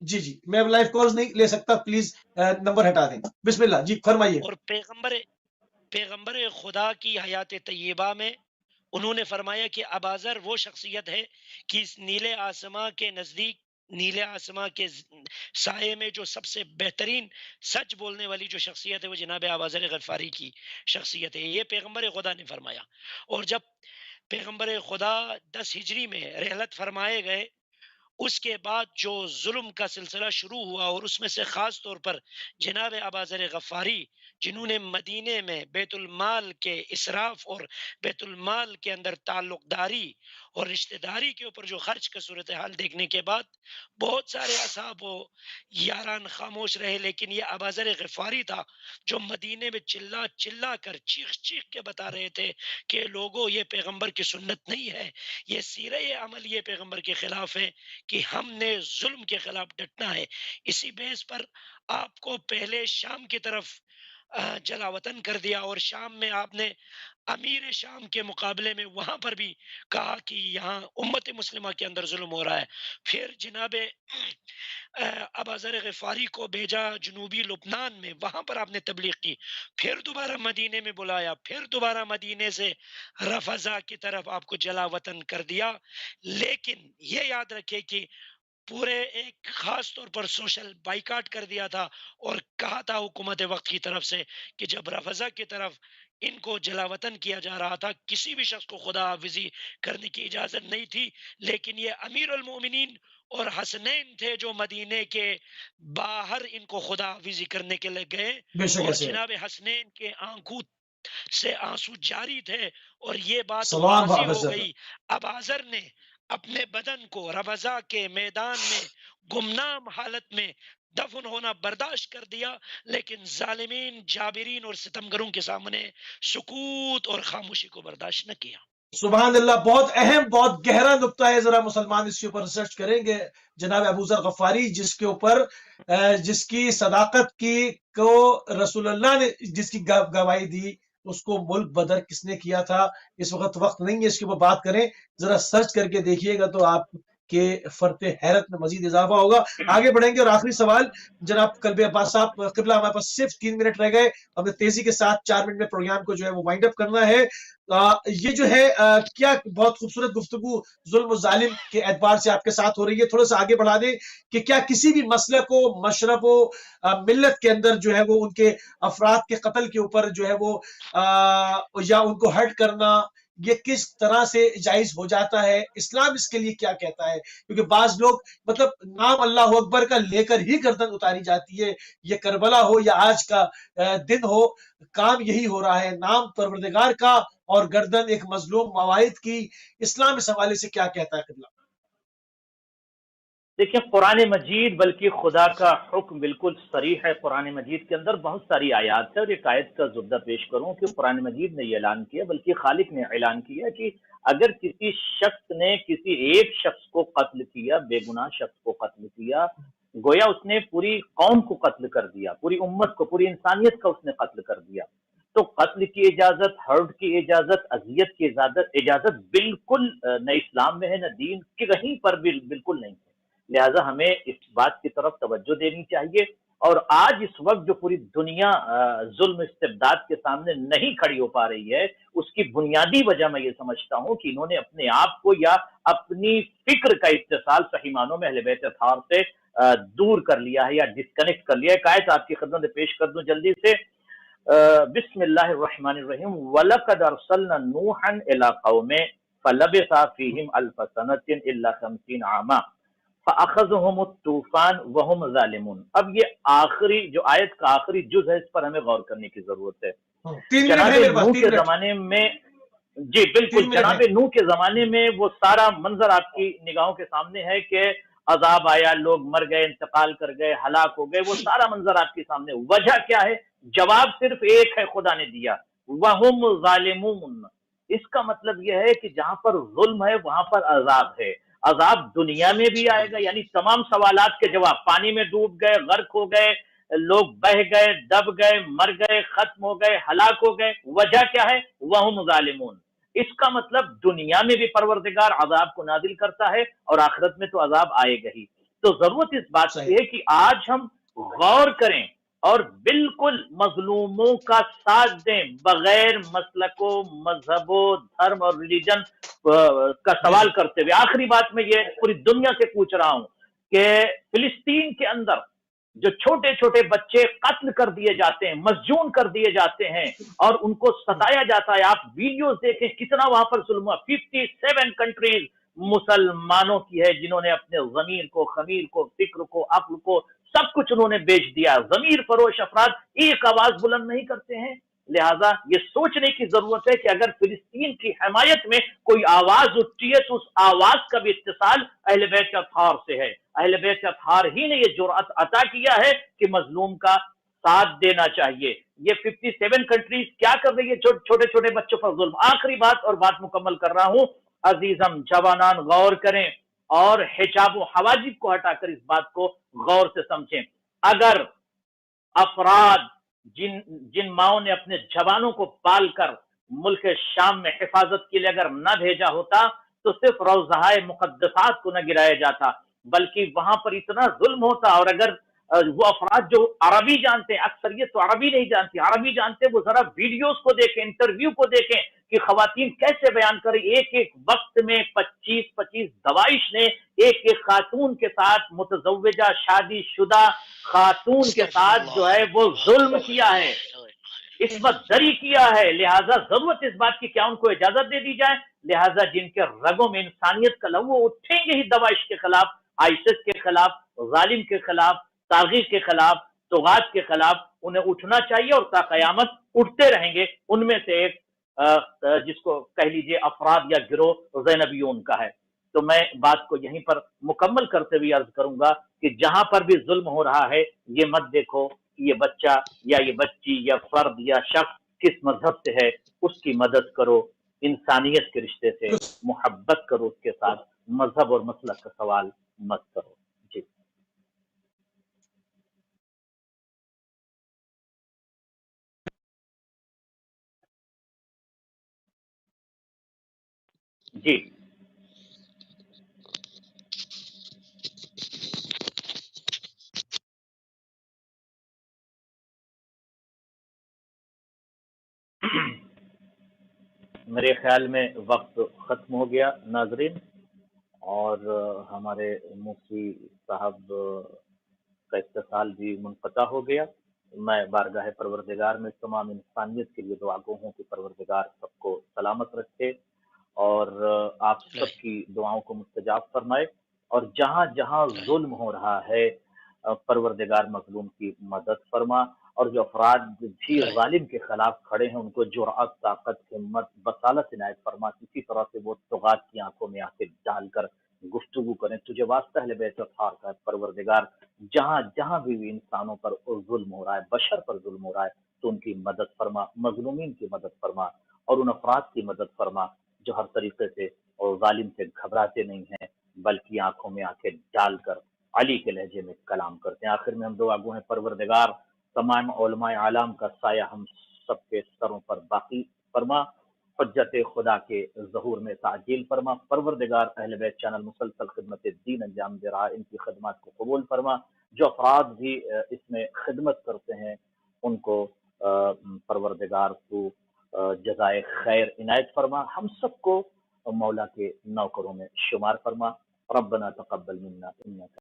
جی میں اب لائیو کالز نہیں لے سکتا، پلیز نمبر ہٹا دیں. بسم اللہ جی فرمائیے. اور پیغمبر خدا کی حیات طیبہ میں انہوں نے فرمایا کہ اباذر وہ شخصیت ہے کہ اس نیلے آسماں کے نزدیک، نیلے آسماں کے سائے میں جو سب سے بہترین سچ بولنے والی جو شخصیت ہے وہ جناب اباذر غفاری کی شخصیت ہے. یہ پیغمبر خدا نے فرمایا. اور جب پیغمبر خدا 10 ہجری میں رحلت فرمائے گئے، اس کے بعد جو ظلم کا سلسلہ شروع ہوا اور اس میں سے خاص طور پر جناب اباذر غفاری، جنہوں نے مدینے میں بیت المال کے اسراف اور بیت المال کے اندر تعلق داری اور رشتہ داری کے اوپر جو خرچ کا صورتحال دیکھنے کے بعد بہت سارے اصحاب و یاران خاموش رہے، لیکن یہ اباذر غفاری تھا جو مدینے میں چلا چلا کر چیخ کے بتا رہے تھے کہ لوگوں یہ پیغمبر کی سنت نہیں ہے، یہ سیرہ عمل یہ پیغمبر کے خلاف ہے کہ ہم نے ظلم کے خلاف ڈٹنا ہے. اسی بیس پر آپ کو پہلے شام کی طرف جلا وطن کر دیا اور شام میں آپ نے امیر شام کے مقابلے میں وہاں پر بھی کہا کہ یہاں امت مسلمہ کے اندر ظلم ہو رہا ہے. پھر جناب اباذر غفاری کو بھیجا جنوبی لبنان میں، وہاں پر آپ نے تبلیغ کی. پھر دوبارہ مدینے میں بلایا، پھر دوبارہ مدینے سے رفضا کی طرف آپ کو جلا وطن کر دیا. لیکن یہ یاد رکھے کہ پورے ایک خاص طور پر سوشل بائیکاٹ کر دیا تھا اور کہا تھا حکومت وقت کی طرف سے کہ جب رفضا کی طرف ان کو جلا وطن کیا جا رہا تھا، کسی بھی شخص کو خدا حافظی کرنے کی اجازت نہیں تھی، لیکن یہ امیر المومنین اور حسنین تھے جو مدینے کے باہر ان کو خدا حافظی کرنے کے لے گئے. بے شک اور ایسے ہے. جناب حسنین کے آنکھوں سے آنسو جاری تھے اور یہ بات سلام واضح ہو حافظ. گئی. اباذر نے اپنے بدن کو ربضا کے میدان میں گمنام حالت میں دفن ہونا برداشت کر دیا، لیکن ظالمین، جابرین اور ستمگروں کے سامنے سکوت اور خاموشی کو برداشت نہ کیا۔ سبحان اللہ، بہت اہم، بہت گہرا نقطہ ہے، ذرا مسلمان اس کے اوپر ریسرچ کریں گے۔ جناب ابو ذر غفاری جس کے اوپر جس کی صداقت کی کو رسول اللہ نے جس کی گواہی دی، اس کو ملک بدر کس نے کیا تھا، اس وقت نہیں ہے اس کے اوپر بات کریں، ذرا سرچ کر کے دیکھیے گا تو آپ کے فرط حیرت میں مزید اضافہ ہوگا۔ آگے بڑھیں گے اور آخری سوال جناب قلبی عباس صاحب قبلہ، ہمارے پاس صرف 3 منٹ رہ گئے، ہمیں تیزی کے ساتھ 4 منٹ میں پروگرام کو جو ہے وہ وائنڈ اپ کرنا ہے۔ یہ جو ہے کیا بہت خوبصورت گفتگو ظلم و ظالم کے اعتبار سے آپ کے ساتھ ہو رہی ہے، تھوڑا سا آگے بڑھا دیں کہ کیا کسی بھی مسئلہ کو مشرب و ملت کے اندر جو ہے وہ ان کے افراد کے قتل کے اوپر جو ہے وہ یا ان کو ہرٹ کرنا یہ کس طرح سے جائز ہو جاتا ہے، اسلام اس کے لیے کیا کہتا ہے؟ کیونکہ بعض لوگ مطلب نام اللہ اکبر کا لے کر ہی گردن اتاری جاتی ہے، یہ کربلا ہو یا آج کا دن ہو، کام یہی ہو رہا ہے، نام پروردگار کا اور گردن ایک مظلوم مواعید کی۔ اسلام اس حوالے سے کیا کہتا ہے قبلہ؟ دیکھیں، قرآن مجید بلکہ خدا کا حکم بالکل صریح ہے۔ قرآن مجید کے اندر بہت ساری آیات ہے، اور ایک آیت کا زبدہ پیش کروں کہ قرآن مجید نے یہ اعلان کیا، بلکہ خالق نے اعلان کیا کہ اگر کسی شخص نے کسی ایک شخص کو قتل کیا، بے گناہ شخص کو قتل کیا، گویا اس نے پوری قوم کو قتل کر دیا، پوری امت کو، پوری انسانیت کا اس نے قتل کر دیا۔ تو قتل کی اجازت، ہرٹ کی اجازت، اذیت کی اجازت بالکل نہ اسلام میں ہے، نہ دین کی کہیں پر بھی بالکل نہیں ہے۔ لہٰذا ہمیں اس بات کی طرف توجہ دینی چاہیے، اور آج اس وقت جو پوری دنیا ظلم استبداد کے سامنے نہیں کھڑی ہو پا رہی ہے، اس کی بنیادی وجہ میں یہ سمجھتا ہوں کہ انہوں نے اپنے آپ کو یا اپنی فکر کا اتصال صحیح معنوں میں اہل بیت اطہار سے دور کر لیا ہے یا ڈسکنیکٹ کر لیا ہے۔ ایک آیت آپ کی خدمت میں پیش کر دوں جلدی سے، بسم اللہ الرحمن الرحیم، وَلَقَدْ أَرْسَلْنَا نُوحًا إِلَىٰ قَوْمِهِ فَلَبِثَ فِيهِمْ أَلْفَ سَنَةٍ إِلَّا 50 عَامًا فَأَخَذَهُمُ الطُّوفَانُ وَهُمْ ظَالِمُونَ۔ اب یہ آخری جو آیت کا آخری جز ہے، اس پر ہمیں غور کرنے کی ضرورت ہے۔ جناب نوح کے زمانے میں، جی بالکل، جناب نوح کے زمانے میں وہ سارا منظر آپ کی نگاہوں کے سامنے ہے کہ عذاب آیا، لوگ مر گئے، انتقال کر گئے، ہلاک ہو گئے، وہ سارا منظر آپ کے سامنے۔ وجہ کیا ہے؟ جواب صرف ایک ہے، خدا نے دیا، وَهُمْ ظَالِمُونَ۔ اس کا مطلب یہ ہے کہ جہاں پر ظلم ہے وہاں پر عذاب ہے۔ عذاب دنیا میں بھی آئے گا، یعنی تمام سوالات کے جواب، پانی میں ڈوب گئے، غرق ہو گئے، لوگ بہ گئے، دب گئے، مر گئے، ختم ہو گئے، ہلاک ہو گئے، وجہ کیا ہے؟ وَهُمْ ظَالِمُونَ۔ اس کا مطلب دنیا میں بھی پروردگار عذاب کو نازل کرتا ہے، اور آخرت میں تو عذاب آئے گا ہی۔ تو ضرورت اس بات کی ہے کہ آج ہم غور کریں اور بالکل مظلوموں کا ساتھ دیں، بغیر مسلک و مذہب و دھرم اور ریلیجن کا سوال کرتے ہوئے۔ آخری بات میں یہ پوری دنیا سے پوچھ رہا ہوں کہ فلسطین کے اندر جو چھوٹے چھوٹے بچے قتل کر دیے جاتے ہیں، مسجون کر دیے جاتے ہیں، اور ان کو ستایا جاتا ہے، آپ ویڈیوز دیکھیں کتنا وہاں پر ظلم ہوا۔ 57 کنٹریز مسلمانوں کی ہے جنہوں نے اپنے ضمیر کو، خمیر کو، فکر کو، عقل کو، سب کچھ انہوں نے بیچ دیا۔ ضمیر فروش افراد ایک آواز بلند نہیں کرتے ہیں۔ لہٰذا یہ سوچنے کی ضرورت ہے کہ اگر فلسطین کی حمایت میں کوئی آواز اٹھتی ہے تو اس آواز کا بھی اتصال اہل بیت اطہار سے ہے۔ اہل بیت اطہار ہی نے یہ جرأت عطا کیا ہے کہ مظلوم کا ساتھ دینا چاہیے۔ یہ 57 کنٹریز کیا کر رہی ہے چھوٹے چھوٹے بچوں پر ظلم۔ آخری بات اور بات مکمل کر رہا ہوں، عزیزم جوانان غور کریں اور حجاب و حواجب کو ہٹا کر اس بات کو غور سے سمجھیں۔ اگر افراد جن ماؤں نے اپنے جوانوں کو پال کر ملک شام میں حفاظت کے لیے اگر نہ بھیجا ہوتا تو صرف روضہ مقدسات کو نہ گرایا جاتا، بلکہ وہاں پر اتنا ظلم ہوتا۔ اور اگر وہ افراد جو عربی جانتے ہیں، اکثریت تو عربی نہیں جانتی، عربی جانتے وہ ذرا ویڈیوز کو دیکھیں، انٹرویو کو دیکھیں کہ خواتین کیسے بیان کریں۔ ایک ایک وقت میں 25 دوائش نے ایک ایک خاتون کے ساتھ، متزوجہ شادی شدہ خاتون کے ساتھ جو ہے وہ ظلم کیا ہے، عصمت دری کیا ہے۔ لہٰذا ضرورت اس بات کی کیا ان کو اجازت دے دی جائے؟ لہٰذا جن کے رگوں میں انسانیت کا لہو اٹھیں گے ہی دوائش کے خلاف، آئسس کے خلاف، ظالم کے خلاف، طاغی کے خلاف، طغات کے خلاف انہیں اٹھنا چاہیے، اور تا قیامت اٹھتے رہیں گے۔ ان میں سے ایک جس کو کہہ لیجئے افراد یا گروہ زینبیون کا ہے۔ تو میں بات کو یہیں پر مکمل کرتے ہوئے عرض کروں گا کہ جہاں پر بھی ظلم ہو رہا ہے یہ مت دیکھو کہ یہ بچہ یا یہ بچی یا فرد یا شخص کس مذہب سے ہے، اس کی مدد کرو، انسانیت کے رشتے سے محبت کرو اس کے ساتھ، مذہب اور مسلک کا سوال مت کرو. جی جی میرے خیال میں وقت ختم ہو گیا ناظرین، اور ہمارے مفتی صاحب کا اتصال بھی منقطع ہو گیا. میں بارگاہ پروردگار میں تمام انسانیت کے لیے دعا گو ہوں کہ پروردگار سب کو سلامت رکھے اور آپ سب کی دعاؤں کو مستجاب فرمائے، اور جہاں جہاں ظلم ہو رہا ہے پروردگار مظلوم کی مدد فرما، اور جو افراد بھی ظالم کے خلاف کھڑے ہیں ان کو جرأت، طاقت، ہمت، بصالت عنایت فرما. اسی طرح سے وہ طغات کی آنکھوں میں آنکھیں ڈال کر گفتگو کریں. تجھے واسطہ اہل بیت اطہار کا پروردگار جہاں جہاں بھی انسانوں پر ظلم ہو رہا ہے، بشر پر ظلم ہو رہا ہے، تو ان کی مدد فرما، مظلومین کی مدد فرما، اور ان افراد کی مدد فرما جو ہر طریقے سے اور ظالم سے گھبراتے نہیں ہیں بلکہ آنکھوں میں آنکھیں ڈال کر علی کے لہجے میں کلام کرتے ہیں. آخر میں ہم دعا گو ہیں پروردگار تمام علماء عالم کا سایہ ہم سب کے سروں پر باقی فرما، حجت خدا کے ظہور میں تعجیل فرما. پروردگار اہل بیت چینل مسلسل خدمت دین انجام دے رہا ہے، ان کی خدمات کو قبول فرما. جو افراد بھی اس میں خدمت کرتے ہیں ان کو پروردگار کو جزائے خیر عنایت فرما. ہم سب کو مولا کے نوکروں میں شمار فرما. ربنا تقبل منا انک